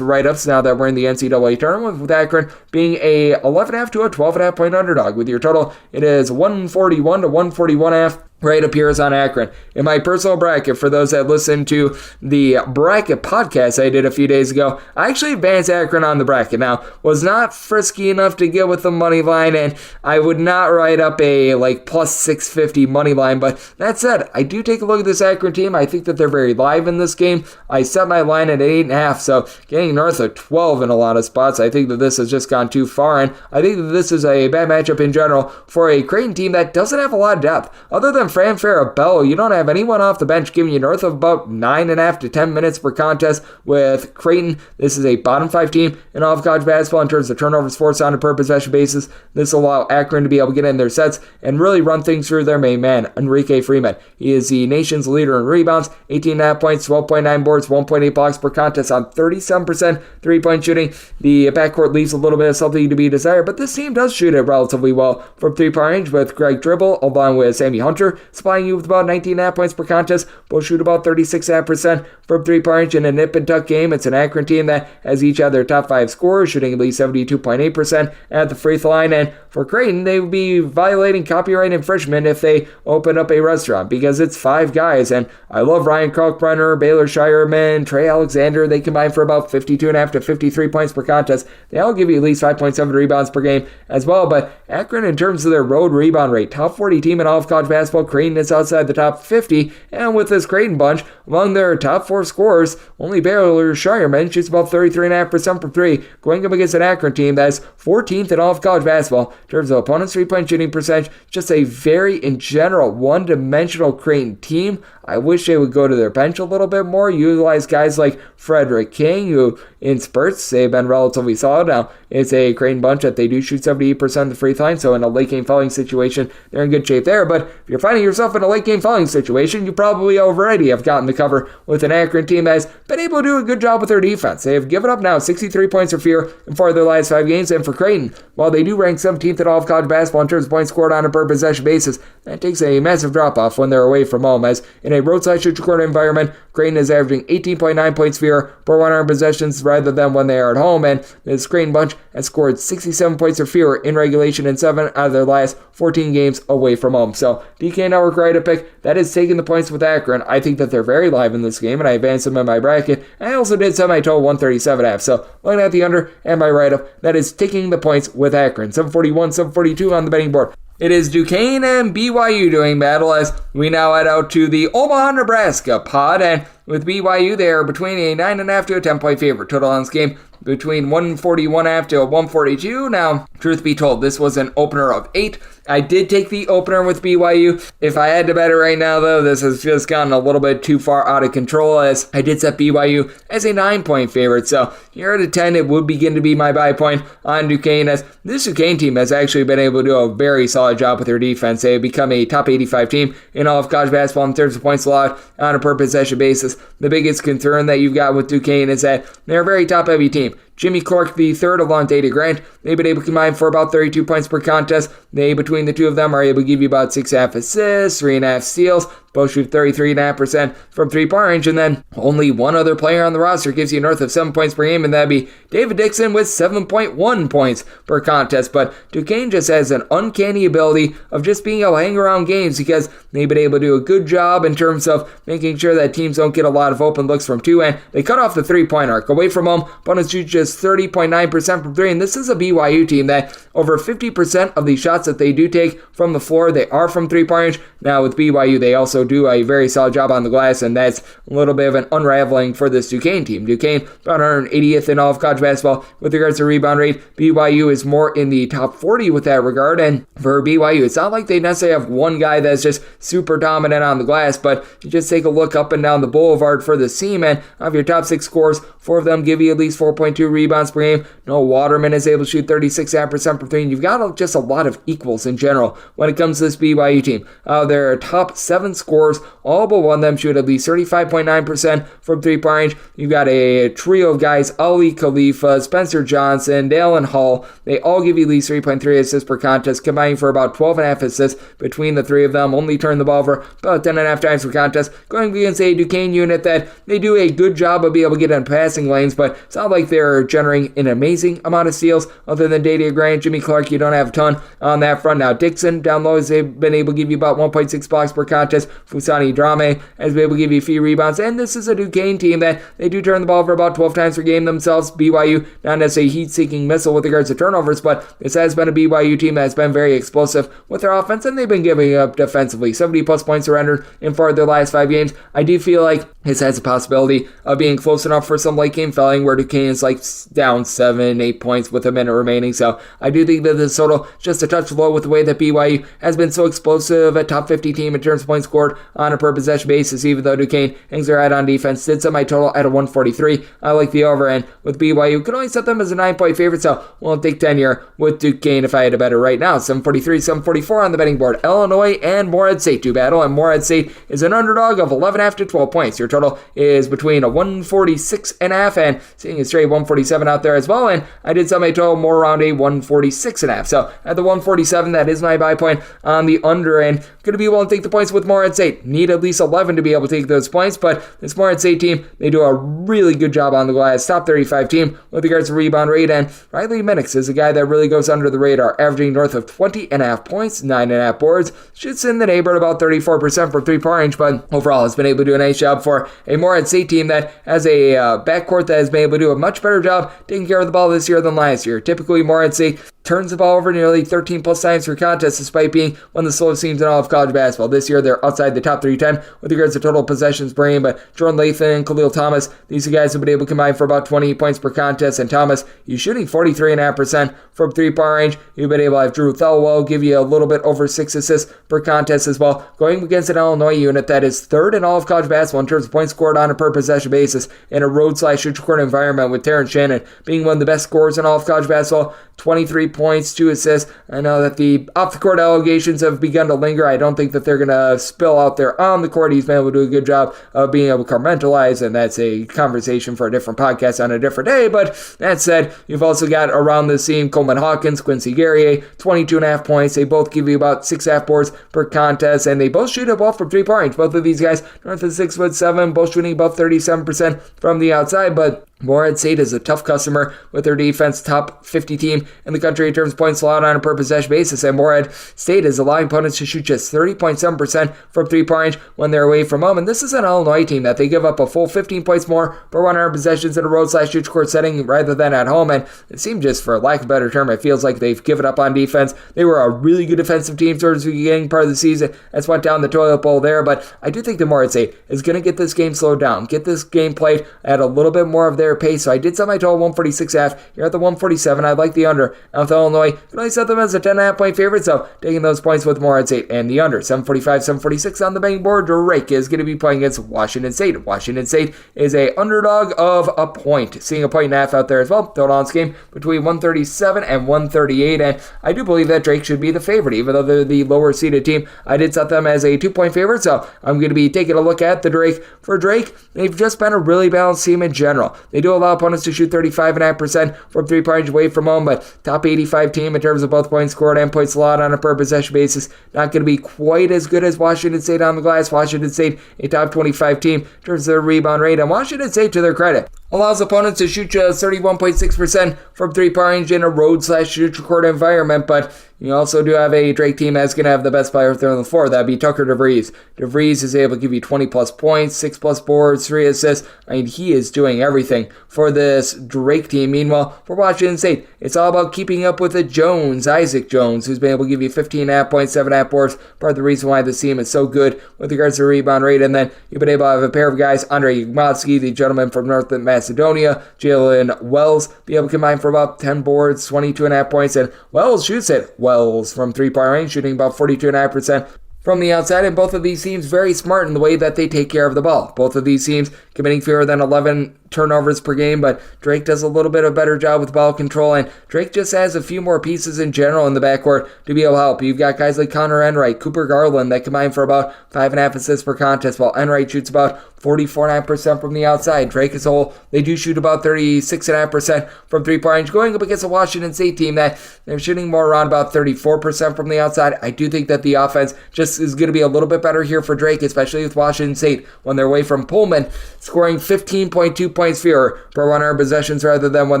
write-ups now that we're in the NCAA Tournament, with Akron being a 11.5 to a 12.5 point underdog. With your total, it is 141 to 141.5. Right up here is on Akron. In my personal bracket, for those that listen to the bracket podcast I did a few days ago, I actually advanced Akron on the bracket. Now, was not frisky enough to get with the money line, and I would not write up a plus 650 money line, but that said, I do take a look at this Akron team. I think that they're very live in this game. I set my line at 8.5, so getting north of 12 in a lot of spots. I think that this has just gone too far, and I think that this is a bad matchup in general for a Creighton team that doesn't have a lot of depth. Other than Fran Farabello, you don't have anyone off the bench giving you north of about 9.5 to 10 minutes per contest. With Creighton, this is a bottom 5 team in all of college basketball in terms of turnovers forced on a per possession basis. This will allow Akron to be able to get in their sets and really run things through their main man, Enrique Freeman. He is the nation's leader in rebounds, 18.5 points, 12.9 boards, 1.8 blocks per contest on 37% three-point shooting. The backcourt leaves a little bit of something to be desired, but this team does shoot it relatively well from three-point range, with Greg Dribble along with Sammy Hunter supplying you with about 19.5 points per contest. Both shoot about 36% from three-point range in a nip-and-tuck game. It's an Akron team that has each had their top 5 scorers, shooting at least 72.8% at the free throw line. And for Creighton, they would be violating copyright infringement if they open up a restaurant, because it's 5 guys. And I love Ryan Kalkbrenner, Baylor Shireman, Trey Alexander. They combine for about 52.5 to 53 points per contest. They all give you at least 5.7 rebounds per game as well. But Akron, in terms of their road rebound rate, top 40 team in all of college basketball. Creighton is outside the top 50, and with this Creighton bunch, among their top 4 scorers, only Baylor Shireman shoots about 33.5% from 3, going up against an Akron team that is 14th in all of college basketball in terms of opponents' 3-point shooting percentage. Just a very, in general, one-dimensional Creighton team. I wish they would go to their bench a little bit more, utilize guys like Frederick King, who in spurts they've been relatively solid. Now, it's a Creighton bunch that they do shoot 78% of the free throw line, so in a late game fouling situation, they're in good shape there. But if you're finding yourself in a late game fouling situation, you probably already have gotten the cover with an Akron team that has been able to do a good job with their defense. They have given up now 63 points or fewer in 4 of their last 5 games, and for Creighton, while they do rank 17th in all of college basketball in terms of points scored on a per possession basis, that takes a massive drop-off when they're away from home, as in a roadside shoot-to-corner environment, Creighton is averaging 18.9 points fewer per 100 possessions rather than when they are at home, and this Creighton bunch has scored 67 points or fewer in regulation in 7 out of their last 14 games away from home. So, DK Network write-up pick, that is taking the points with Akron. I think that they're very live in this game, and I advanced them in my bracket. I also did set my total 137.5, so looking at the under and my write-up, that is taking the points with Akron. 741, 742 on the betting board. It is Duquesne and BYU doing battle as we now head out to the Omaha, Nebraska pod, and with BYU, they are between a 9.5 to a 10-point favorite. Total on this game between 141.5 to a 142. Now, truth be told, this was an opener of 8. I did take the opener with BYU. If I had to bet it right now, though, this has just gotten a little bit too far out of control, as I did set BYU as a 9-point favorite. So here at a 10, it would begin to be my buy point on Duquesne, as this Duquesne team has actually been able to do a very solid job with their defense. They have become a top 85 team in all of college basketball in terms of points allowed on a per possession basis. The biggest concern that you've got with Duquesne is that they're a very top-heavy team. Jimmy Clark, the third, along Dayton Grant, they've been able to combine for about 32 points per contest. They, between the two of them, are able to give you about 6.5 assists, 3.5 steals. Both shoot 33.5% from three-point range, and then only one other player on the roster gives you north of 7 points per game, and that'd be David Dixon with 7.1 points per contest. But Duquesne just has an uncanny ability of just being able to hang around games, because they've been able to do a good job in terms of making sure that teams don't get a lot of open looks from 2, and they cut off the 3-point arc. Away from home, opponents shoot just just 30.9% from three. And this is a BYU team that over 50% of the shots that they do take from the floor, they are from three-point range. Now with BYU, they also do a very solid job on the glass, and that's a little bit of an unraveling for this Duquesne team. Duquesne, about 180th in all of college basketball with regards to rebound rate. BYU is more in the top 40 with that regard, and for BYU, it's not like they necessarily have one guy that's just super dominant on the glass, but you just take a look up and down the boulevard for the team, and of your top 6 scorers, 4 of them give you at least 4.2 rebounds per game. Noah Waterman is able to shoot 36.5% per three, and you've got just a lot of equals in general when it comes to this BYU team. Their top 7 scorers, all but one of them shoot at least 35.9% from three-point range. You've got a trio of guys, Ali Khalifa, Spencer Johnson, Dalen Hall. They all give you at least 3.3 assists per contest, combining for about 12.5 assists between the three of them. Only turn the ball over about 10.5 times per contest, going against a Duquesne unit that they do a good job of being able to get in passing lanes, but it's not like they're generating an amazing amount of steals. Other than Dayton Grant, Jimmy Clark, you don't have a ton on that front. Now Dixon down low has been able to give you about 1.6 blocks per contest. Fusani Drame has been able to give you a few rebounds, and this is a Duquesne team that they do turn the ball over about 12 times per game themselves. BYU, not necessarily a heat-seeking missile with regards to turnovers, but this has been a BYU team that has been very explosive with their offense, and they've been giving up defensively. 70-plus points surrendered in 4 of their last 5 games. I do feel like this has a possibility of being close enough for some late game felling where Duquesne is like down 7-8 points with a minute remaining. So I do think that this total just a touch low with the way that BYU has been so explosive, a top 50 team in terms of points scored on a per possession basis, even though Duquesne hangs their head on defense. Did set my total at a 143. I like the over, and with BYU, could only set them as a 9-point favorite, so we'll take 10 here with Duquesne if I had to bet it right now. 743, 744 on the betting board. Illinois and Morehead St do battle, and Morehead St is an underdog of 11.5 to 12 points. Your total is between a 146.5 and seeing a straight 147 out there as well, and I did set my total more around a 146.5. So at the 147, that is my buy point on the under, and going to be able to take the points with Morehead St. Need at least 11 to be able to take those points, but this Morehead St team, they do a really good job on the glass. Top 35 team with regards to rebound rate, and Riley Minix is a guy that really goes under the radar, averaging north of 20.5 points, 9.5 boards, shoots in the neighborhood about 34% from three-point range, but overall has been able to do a nice job for a Morehead St team that has a backcourt that has been able to do a much better job taking care of the ball this year than last year. Typically, Morehead St turns the ball over nearly 13 plus times per contest, despite being one of the slowest teams in all of college basketball. This year, they're outside the top 310 with regards to total possessions per game, but Jordan Lathan, Khalil Thomas, these guys have been able to combine for about 20 points per contest, and Thomas, he's shooting 43.5% from three-point range. You've been able to have Drew Thelwell give you a little bit over 6 assists per contest as well, going against an Illinois unit that is third in all of college basketball in terms of points scored on a per possession basis in a road/shoot-court environment, with Terrence Shannon being one of the best scorers in all of college basketball. 23 points, 2 assists. I know that the off-the-court allegations have begun to linger. I don't think that they're going to spill out there on the court. He's been able to do a good job of being able to compartmentalize, and that's a conversation for a different podcast on a different day. But that said, you've also got around the scene Coleman Hawkins, Quincy Guerrier, 22.5 points. They both give you about 6.5 boards per contest, and they both shoot it well from three-point range. Both of these guys north of 6'7", both shooting above 37% from the outside, but Morehead St is a tough customer with their defense, top 50 team in the country in terms of points allowed on a per possession basis, and Morehead State is allowing opponents to shoot just 30.7% from three-point range when they're away from home, and this is an Illinois team that they give up a full 15 points more per 100 possessions in a road/shoot-court setting rather than at home, and it seems, just for lack of a better term, it feels like they've given up on defense. They were a really good defensive team towards the beginning part of the season. That's went down the toilet bowl there, but I do think that Morehead State is going to get this game slowed down, get this game played at a little bit more of their pace. So I did set my total 146.5. You're at the 147. I'd like the under. Now with Illinois, can only set them as a 10.5 point favorite, so taking those points with Morehead State and the under. 745, 746 on the betting board. Drake is going to be playing against Washington State. Washington State is a underdog of a point, seeing a 1.5 out there as well. Total on this game between 137 and 138, and I do believe that Drake should be the favorite, even though they're the lower seeded team. I did set them as a 2-point favorite, so I'm going to be taking a look at the Drake. For Drake, they've just been a really balanced team in general. They do allow opponents to shoot 35.5% from three-point range away from home, but top 85 team in terms of both points scored and points allowed on a per possession basis. Not going to be quite as good as Washington State on the glass. Washington State, a top 25 team in terms of their rebound rate, and Washington State, to their credit, allows opponents to shoot just 31.6% from three-point range in a road/shoot-court environment, but you also do have a Drake team that's going to have the best player there on the floor. That'd be Tucker DeVries. DeVries is able to give you 20-plus points, 6-plus boards, 3 assists. I mean, he is doing everything anything for this Drake team. Meanwhile, for Washington State, it's all about keeping up with the Jones, Isaac Jones, who's been able to give you 15.5 points, 7.5 boards. Part of the reason why this team is so good with regards to rebound rate. And then you've been able to have a pair of guys, Andre Ugmowski, the gentleman from North Macedonia, Jalen Wells, be able to combine for about 10 boards, 22.5 points. And Wells shoots it. Wells from three-point range, shooting about 42.5%. From the outside, and both of these teams very smart in the way that they take care of the ball. Both of these teams committing fewer than 11 turnovers per game, but Drake does a little bit of a better job with ball control, and Drake just has a few more pieces in general in the backcourt to be able to help. You've got guys like Connor Enright, Cooper Garland that combine for about 5.5 assists per contest, while Enright shoots about 44.5% from the outside. Drake as a whole, they do shoot about 36.5% from three-point range, going up against a Washington State team that they're shooting more around about 34% from the outside. I do think that the offense just is going to be a little bit better here for Drake, especially with Washington State when they're away from Pullman, scoring 15.2 points fewer per 100 possessions rather than when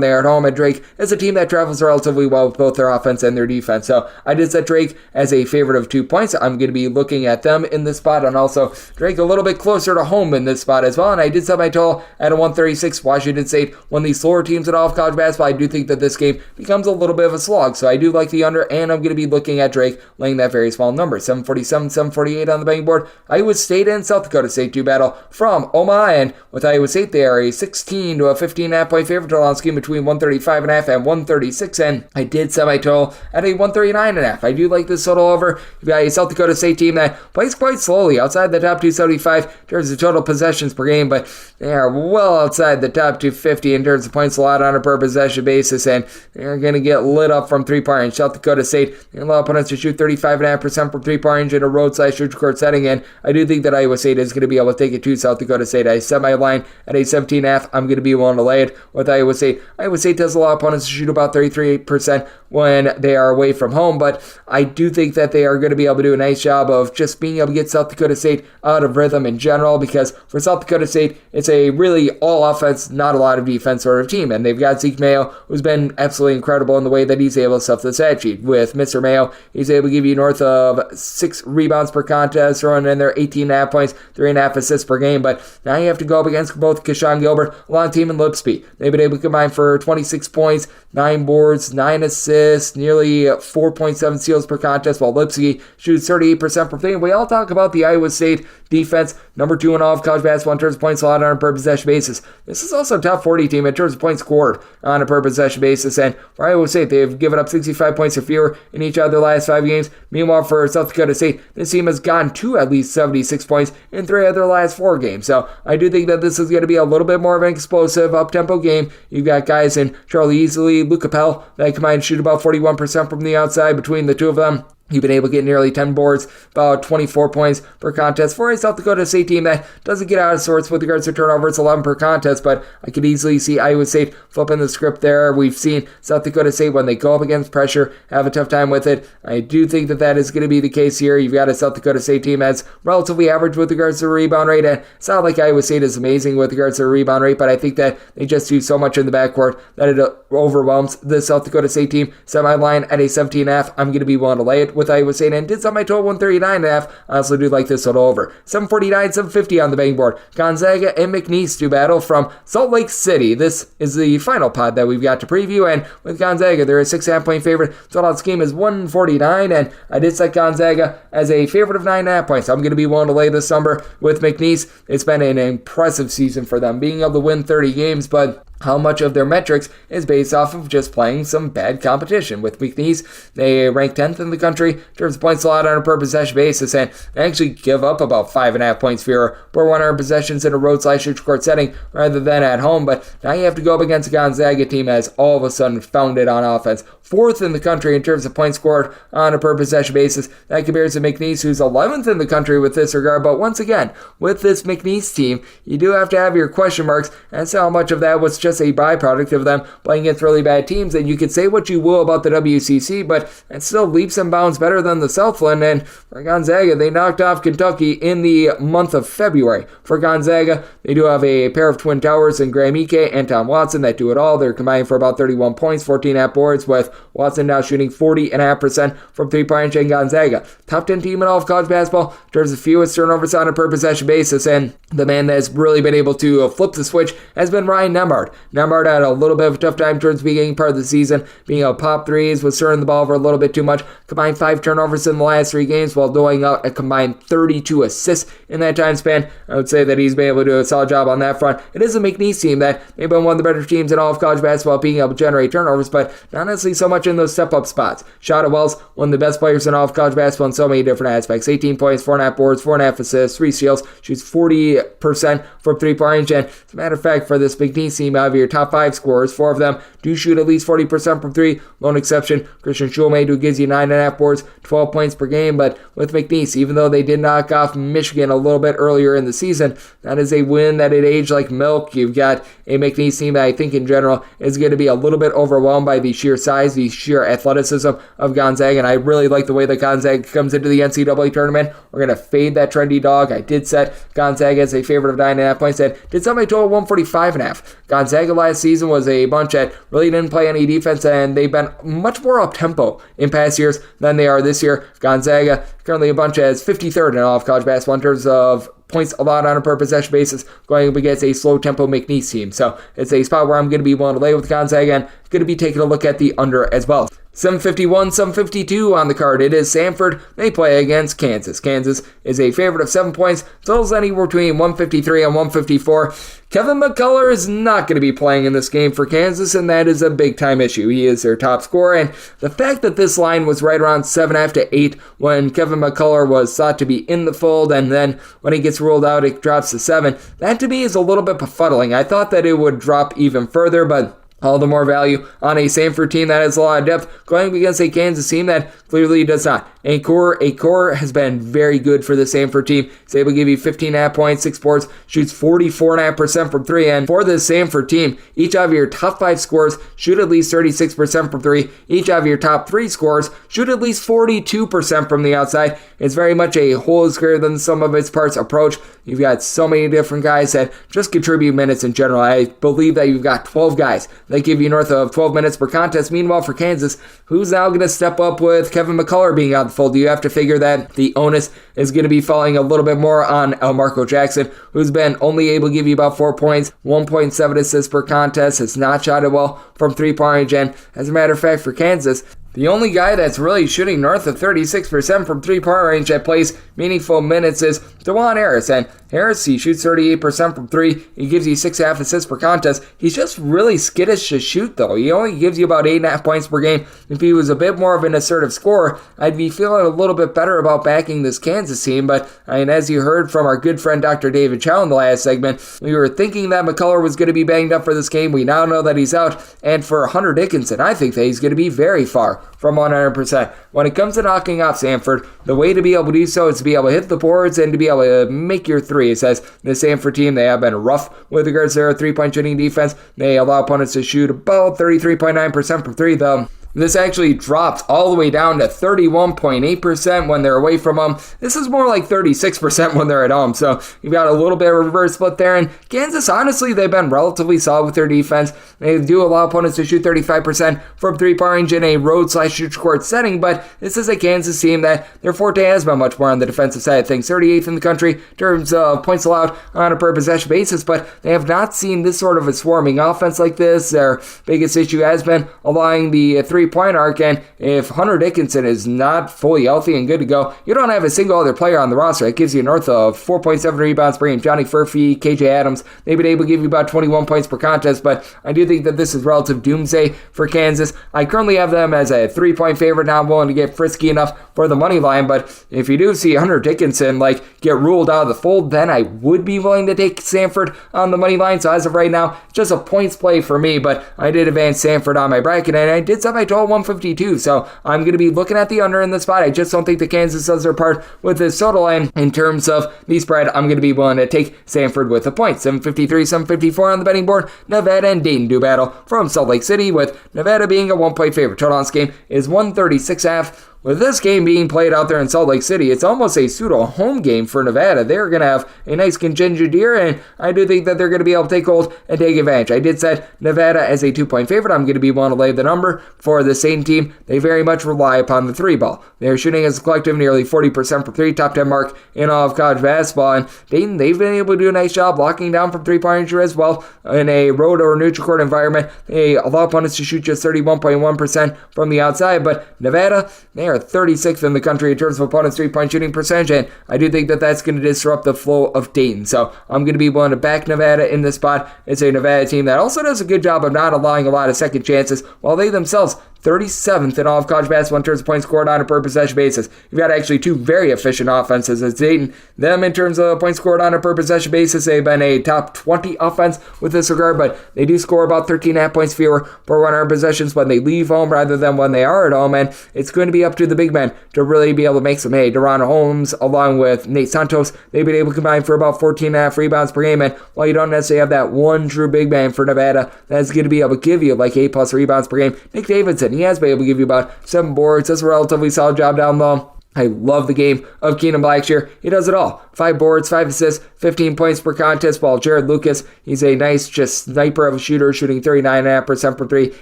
they are at home. And Drake is a team that travels relatively well with both their offense and their defense. So I did set Drake as a favorite of 2 points. I'm going to be looking at them in this spot, and also Drake a little bit closer to home in this spot as well. And I did set my total at a 136. Washington State, one of the slower teams in all of college basketball. I do think that this game becomes a little bit of a slog. So I do like the under, and I'm going to be looking at Drake laying that very small number. 747, 748 on the betting board. Iowa State and South Dakota State do battle from Omaha, and with Iowa State, they are a 16 to a 15.5 point favorite. Total on scheme between 135.5 and 136, and I did set my total at a 139.5. I do like this total over. You've got a South Dakota State team that plays quite slowly, outside the top 275 in terms of total possessions per game, but they are well outside the top 250 in terms of points allowed on a per possession basis, and they're going to get lit up from three-point range. South Dakota State, they allow opponents to shoot 35.5% from three-point range in a road/neutral court setting, and I do think that Iowa State is going to be able to take it to South Dakota State. I set my line at a 17.5. I'm going to be willing to lay it with Iowa State. Iowa State does allow opponents to shoot about 33% when they are away from home, but I do think that they are going to be able to do a nice job of just being able to get South Dakota State out of rhythm in general, because for South Dakota State, it's a really all offense, not a lot of defense sort of team, and they've got Zeke Mayo, who's been absolutely incredible in the way that he's able to stuff the stat sheet. With Mr. Mayo, he's able to give you north of 6 rebounds per contest, throwing in there 18.5 points, 3.5 assists per game, but now you have to go up against both Keshawn Gilbert, along team, and Lipsby. They've been able to combine for 26 points, 9 boards, 9 assists, nearly 4.7 steals per contest, while Lipsky shoots 38% from three. We all talk about the Iowa State defense, number 2 in all of college basketball in terms of points allowed on a per possession basis. This is also a top 40 team in terms of points scored on a per possession basis, and for Iowa State, they've given up 65 points or fewer in each of their last 5 games. Meanwhile, for South Dakota State, this team has gotten to at least 76 points in 3 of their last 4 games. So I do think that this is going to be a little bit more of an explosive, up-tempo game. You've got guys in Charlie Easley, Luke Capel, that combine shoot about 41% from the outside between the two of them. You've been able to get nearly 10 boards, about 24 points per contest for a South Dakota State team that doesn't get out of sorts with regards to turnovers, 11 per contest, but I could easily see Iowa State flipping the script there. We've seen South Dakota State, when they go up against pressure, have a tough time with it. I do think that that is going to be the case here. You've got a South Dakota State team that's relatively average with regards to the rebound rate, and it's not like Iowa State is amazing with regards to the rebound rate, but I think that they just do so much in the backcourt that it overwhelms the South Dakota State team. Set my line at a 17.5. I'm going to be willing to lay it with Iowa State, and did set my total 139.5. I also do like this total over. 749, 750 on the betting board. Gonzaga and McNeese do battle from Salt Lake City. This is the final pod that we've got to preview, and with Gonzaga, they're a 6.5 point favorite. Total on scheme is 149, and I did set Gonzaga as a favorite of 9.5 points. I'm going to be willing to lay this number with McNeese. It's been an impressive season for them, being able to win 30 games, but how much of their metrics is based off of just playing some bad competition. With McNeese, they rank 10th in the country in terms of points allowed on a per possession basis, and they actually give up about 5.5 points fewer per 100 possessions in a road/neutral court setting rather than at home. But now you have to go up against a Gonzaga team that has all of a sudden found it on offense. 4th in the country in terms of points scored on a per possession basis. That compares to McNeese, who's 11th in the country with this regard. But once again, with this McNeese team, you do have to have your question marks as to how much of that was just a byproduct of them playing against really bad teams. And you could say what you will about the WCC, but it still leaps and bounds better than the Southland. And for Gonzaga, they knocked off Kentucky in the month of February. For Gonzaga, they do have a pair of twin towers in Graham Ike and Tom Watson that do it all. They're combining for about 31 points, 14.5 boards, with Watson now shooting 40.5% from three-point range. And Gonzaga, top 10 team in all of college basketball in terms of fewest turnovers on a per possession basis. And the man that has really been able to flip the switch has been Ryan Nembhard. Nembhard had a little bit of a tough time towards the beginning part of the season, being able to pop threes, was turning the ball over a little bit too much, combined 5 turnovers in the last 3 games while doling out a combined 32 assists in that time span. I would say that he's been able to do a solid job on that front. It is a McNeese team that may have been one of the better teams in all of college basketball, being able to generate turnovers, but not necessarily so much in those step-up spots. Shot Wells, one of the best players in all of college basketball in so many different aspects. 18 points, 4.5 boards, 4.5 assists, 3 steals, shoots 40% from three-point range, and as a matter of fact, for this McNeese team, out of your top 5 scorers, 4 of them do shoot at least 40% from 3. Lone exception, Christian Schulmade, who gives you 9.5 boards, 12 points per game, but with McNeese, even though they did knock off Michigan a little bit earlier in the season, that is a win that it aged like milk. You've got a McNeese team that I think in general is going to be a little bit overwhelmed by the sheer size, the sheer athleticism of Gonzaga, and I really like the way that Gonzaga comes into the NCAA tournament. We're going to fade that trendy dog. I did set Gonzaga as a favorite of 9.5 points and did somebody total 145.5. Gonzaga last season was a bunch that really didn't play any defense, and they've been much more up-tempo in past years than they are this year. Gonzaga currently a bunch as 53rd in all of college basketball in terms of points allowed on a per possession basis, going up against a slow-tempo McNeese team. So it's a spot where I'm going to be willing to lay with Gonzaga, and going to be taking a look at the under as well. 751, 752 on the card. It is Samford. They play against Kansas. Kansas is a favorite of 7 points. Totals anywhere between 153 and 154. Kevin McCullough is not going to be playing in this game for Kansas, and that is a big-time issue. He is their top scorer, and the fact that this line was right around 7.5 to 8 when Kevin McCullough was thought to be in the fold, and then when he gets ruled out, it drops to 7. That to me is a little bit befuddling. I thought that it would drop even further, but all the more value on a Samford team that has a lot of depth going against a Kansas team that clearly does not. A core has been very good for the Samford team. It's able to give you 15.5 points, 6 boards, shoots 44.5% from 3. And for this Samford team, each of your top 5 scorers shoot at least 36% from 3. Each of your top 3 scorers shoot at least 42% from the outside. It's very much a whole is greater than the sum of its parts approach. You've got so many different guys that just contribute minutes in general. I believe that you've got 12 guys that give you north of 12 minutes per contest. Meanwhile, for Kansas, who's now going to step up with Kevin McCullough being out of the fold? You have to figure that the onus is going to be falling a little bit more on Marco Jackson, who's been only able to give you about 4 points, 1.7 assists per contest, has not shot it well from three-point range, and as a matter of fact, for Kansas, the only guy that's really shooting north of 36% from three-point range that plays meaningful minutes is DeJuan Harris. And Harris, he shoots 38% from 3. He gives you 6.5 assists per contest. He's just really skittish to shoot, though. He only gives you about 8.5 points per game. If he was a bit more of an assertive scorer, I'd be feeling a little bit better about backing this Kansas team. But, I mean, as you heard from our good friend Dr. David Chao in the last segment, we were thinking that McCullough was going to be banged up for this game. We now know that he's out. And for Hunter Dickinson, I think that he's going to be very far from 100%. When it comes to knocking off Samford, the way to be able to do so is to be able to hit the boards and to be able to make your threes. As the Samford team, they have been rough with regards to their three-point shooting defense. They allow opponents to shoot about 33.9% from 3, though. This actually drops all the way down to 31.8% when they're away from them. This is more like 36% when they're at home. So you've got a little bit of a reverse split there. And Kansas, honestly, they've been relatively solid with their defense. They do allow opponents to shoot 35% from three-point range in a road/shoot court setting. But this is a Kansas team that their forte has been much more on the defensive side of things. 38th in the country in terms of points allowed on a per-possession basis. But they have not seen this sort of a swarming offense like this. Their biggest issue has been allowing the three-point arc, and if Hunter Dickinson is not fully healthy and good to go, you don't have a single other player on the roster that gives you north of 4.7 rebounds per game. Johnny Furphy, KJ Adams, they've been able to give you about 21 points per contest, but I do think that this is relative doomsday for Kansas. I currently have them as a 3-point favorite. Now I'm willing to get frisky enough for the money line, but if you do see Hunter Dickinson get ruled out of the fold, then I would be willing to take Samford on the money line. So as of right now, just a points play for me, but I did advance Samford on my bracket, and I did set my total 152, so I'm going to be looking at the under in the spot. I just don't think that Kansas does their part with this total line. In terms of the spread, I'm going to be willing to take Samford with a point. 753, 754 on the betting board. Nevada and Dayton do battle from Salt Lake City, with Nevada being a 1-point favorite. Total on this game is 136.5. with this game being played out there in Salt Lake City, it's almost a pseudo home game for Nevada. They're going to have a nice contingent here, and I do think that they're going to be able to take hold and take advantage. I did set Nevada as a 2-point favorite. I'm going to be willing to lay the number for the St. team. They very much rely upon the three ball. They're shooting as a collective nearly 40% from three, top 10 mark in all of college basketball. And Dayton, they've been able to do a nice job locking down from three-point range as well in a road or neutral court environment. They allow opponents to shoot just 31.1% from the outside, but Nevada, they are 36th in the country in terms of opponents' three-point shooting percentage, and I do think that that's going to disrupt the flow of Dayton. So I'm going to be willing to back Nevada in this spot. It's a Nevada team that also does a good job of not allowing a lot of second chances, while they themselves 37th in all of college basketball in terms of points scored on a per possession basis. You've got actually two very efficient offenses as Dayton. Them in terms of points scored on a per possession basis, they've been a top 20 offense with this regard, but they do score about 13.5 points fewer per 100 possessions when they leave home rather than when they are at home, and it's going to be up to the big men to really be able to make some hay. Deron Holmes, along with Nate Santos, they've been able to combine for about 14.5 rebounds per game, and while you don't necessarily have that one true big man for Nevada that's going to be able to give you like 8+ rebounds per game, Nick Davidson, he has been able to give you about 7 boards. That's a relatively solid job down low. I love the game of Keenan Blackshear. He does it all. 5 boards, 5 assists, 15 points per contest, while Jared Lucas, he's a nice just sniper of a shooter, shooting 39.5% per 3,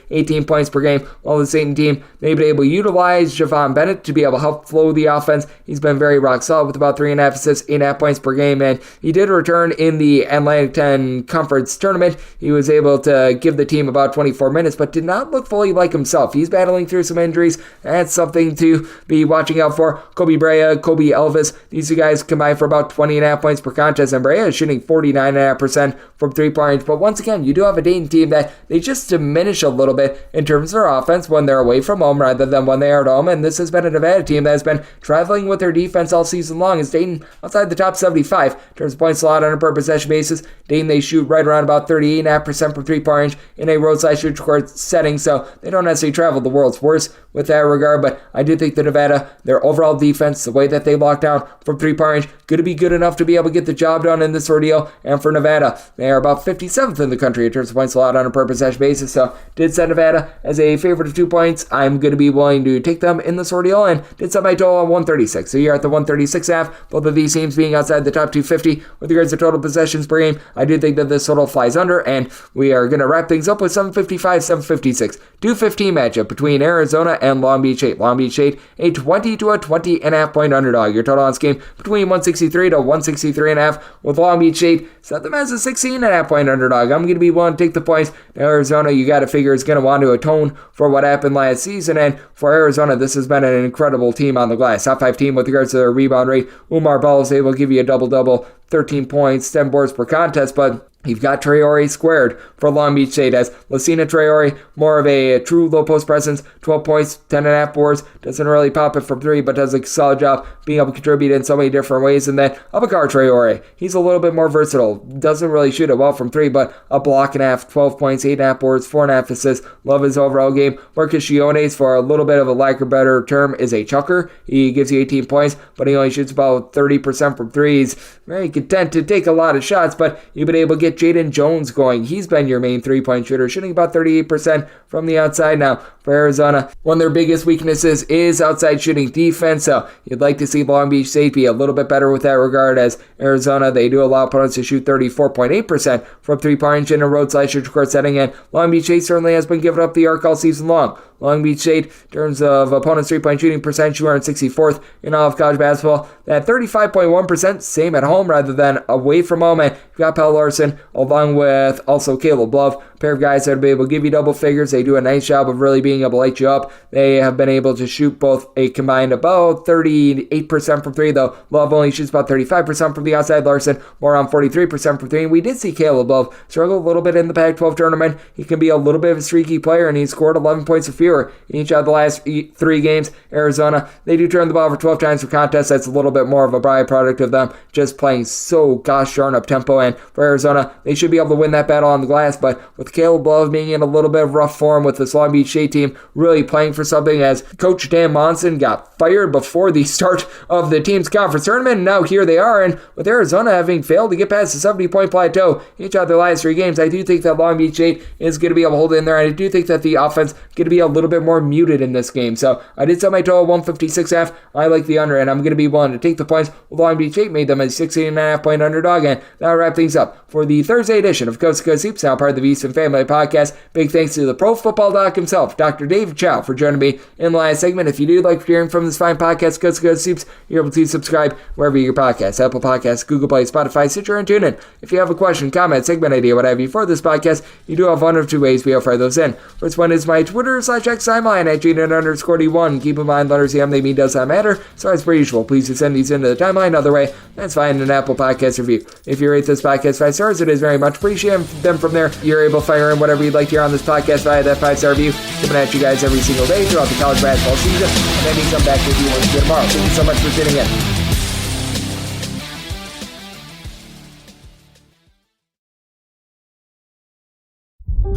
18 points per game, while the St. team, they've been able to utilize Javon Bennett to be able to help flow the offense. He's been very rock solid with about 3.5 assists, 8.5 points per game, and he did return in the Atlantic 10 Conference Tournament. He was able to give the team about 24 minutes, but did not look fully like himself. He's battling through some injuries. That's something to be watching out for. Kobe Brea, Kobe Elvis, these two guys combined for about 20.5 points per contest, and Brea is shooting 49.5% from three-point range. But once again, you do have a Dayton team that they just diminish a little bit in terms of their offense when they're away from home rather than when they are at home, and this has been a Nevada team that has been traveling with their defense all season long. As Dayton outside the top 75 in terms of points allowed on a per possession basis. Dayton, they shoot right around about 38.5% from three-point range in a roadside shoot court setting, so they don't necessarily travel the world's worst with that regard, but I do think that Nevada, their overall defense, the way that they lock down from three-point range, going to be good enough to be able to get the job done in this ordeal. And for Nevada, they are about 57th in the country in terms of points allowed on a per possession basis. So did set Nevada as a favorite of 2 points. I'm going to be willing to take them in this ordeal, and did set my total on 136. So you're at the 136.5. Both of these teams being outside the top 250 with regards to total possessions per game. I do think that this total flies under, and we are going to wrap things up with 755, 756. 215 matchup between Arizona and Long Beach State. Long Beach State, a 20 to a 20.5 point underdog. Your total on this game between 163 to 163.5, with Long Beach State set them as a 16.5 point underdog. I'm going to be willing to take the points. Arizona, you got to figure, is going to want to atone for what happened last season, and for Arizona, this has been an incredible team on the glass. Top 5 team with regards to their rebound rate. Umar Ball is able to give you a double-double, 13 points, 10 boards per contest, but you've got Traore squared for Long Beach State as Lucina Traore, more of a true low post presence, 12 points, 10.5 boards, doesn't really pop it from 3, but does a solid job being able to contribute in so many different ways. And then Abakar Traore, he's a little bit more versatile, doesn't really shoot it well from 3, but a block and a half, 12 points, 8.5 boards, 4.5 assists, love his overall game. Marcus Chiones, for a little bit of a lack of better term, is a chucker. He gives you 18 points, but he only shoots about 30% from 3. He's very content to take a lot of shots, but you've been able to get Jaden Jones going. He's been your main 3-point shooter, shooting about 38% from the outside. Now, for Arizona, one of their biggest weaknesses is outside shooting defense, so you'd like to see Long Beach State be a little bit better with that regard, as Arizona, they do allow opponents to shoot 34.8% from 3-point range in a roadside shoot court setting, and Long Beach State certainly has been giving up the arc all season long. Long Beach State, in terms of opponents' 3-point shooting percentage, 264th in all of college basketball. That 35.1%, same at home rather than away from home. And you've got Pell Larson, along with also Caleb Love, a pair of guys that will be able to give you double figures. They do a nice job of really being able to light you up. They have been able to shoot both a combined about 38% from 3, though Love only shoots about 35% from the outside. Larson more around 43% from 3. And we did see Caleb Love struggle a little bit in the Pac-12 tournament. He can be a little bit of a streaky player, and he scored 11 points or fewer in each of the last 3 games. Arizona, they do turn the ball over 12 times per contest. That's a little bit more of a byproduct of them just playing so gosh darn up tempo. And for Arizona, they should be able to win that battle on the glass. But with Caleb Love being in a little bit of rough form with this Long Beach State team, really playing for something, as Coach Dan Monson got fired before the start of the team's conference tournament. And now here they are, and with Arizona having failed to get past the 70-point plateau each of their last 3 games, I do think that Long Beach State is going to be able to hold in there, and I do think that the offense is going to be able little bit more muted in this game. So I did set my total 156.5. I like the under, and I'm going to be willing to take the points. Long Beach State made them a 16.5 point underdog, and that'll wrap things up for the Thursday edition of Coast to Coast Hoops, now part of the VSiN Family Podcast. Big thanks to the Pro Football Doc himself, Dr. Dave Chao, for joining me in the last segment. If you do like hearing from this fine podcast, Coast to Coast Hoops, you're able to subscribe wherever you get your podcasts, Apple Podcasts, Google Play, Spotify, Stitcher, and TuneIn. If you have a question, comment, segment idea, what have you for this podcast, you do have one of two ways we offer those in. First one is my Twitter/X timeline at Jaden_D1. Keep in mind, letters they mean does not matter. So as per usual, please just send these into the timeline. Other way, that's fine, an Apple Podcast review. If you rate this podcast 5 stars, it is very much appreciated. Them from there, you're able to fire in whatever you'd like to hear on this podcast via that 5-star review. Coming at you guys every single day throughout the college basketball season, and then we come back with you once again tomorrow. Thank you so much for tuning in.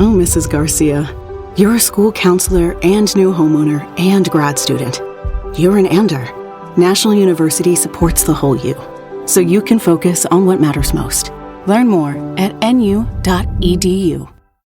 Oh, Mrs. Garcia, you're a school counselor and new homeowner and grad student. You're an ander. National University supports the whole you, so you can focus on what matters most. Learn more at nu.edu.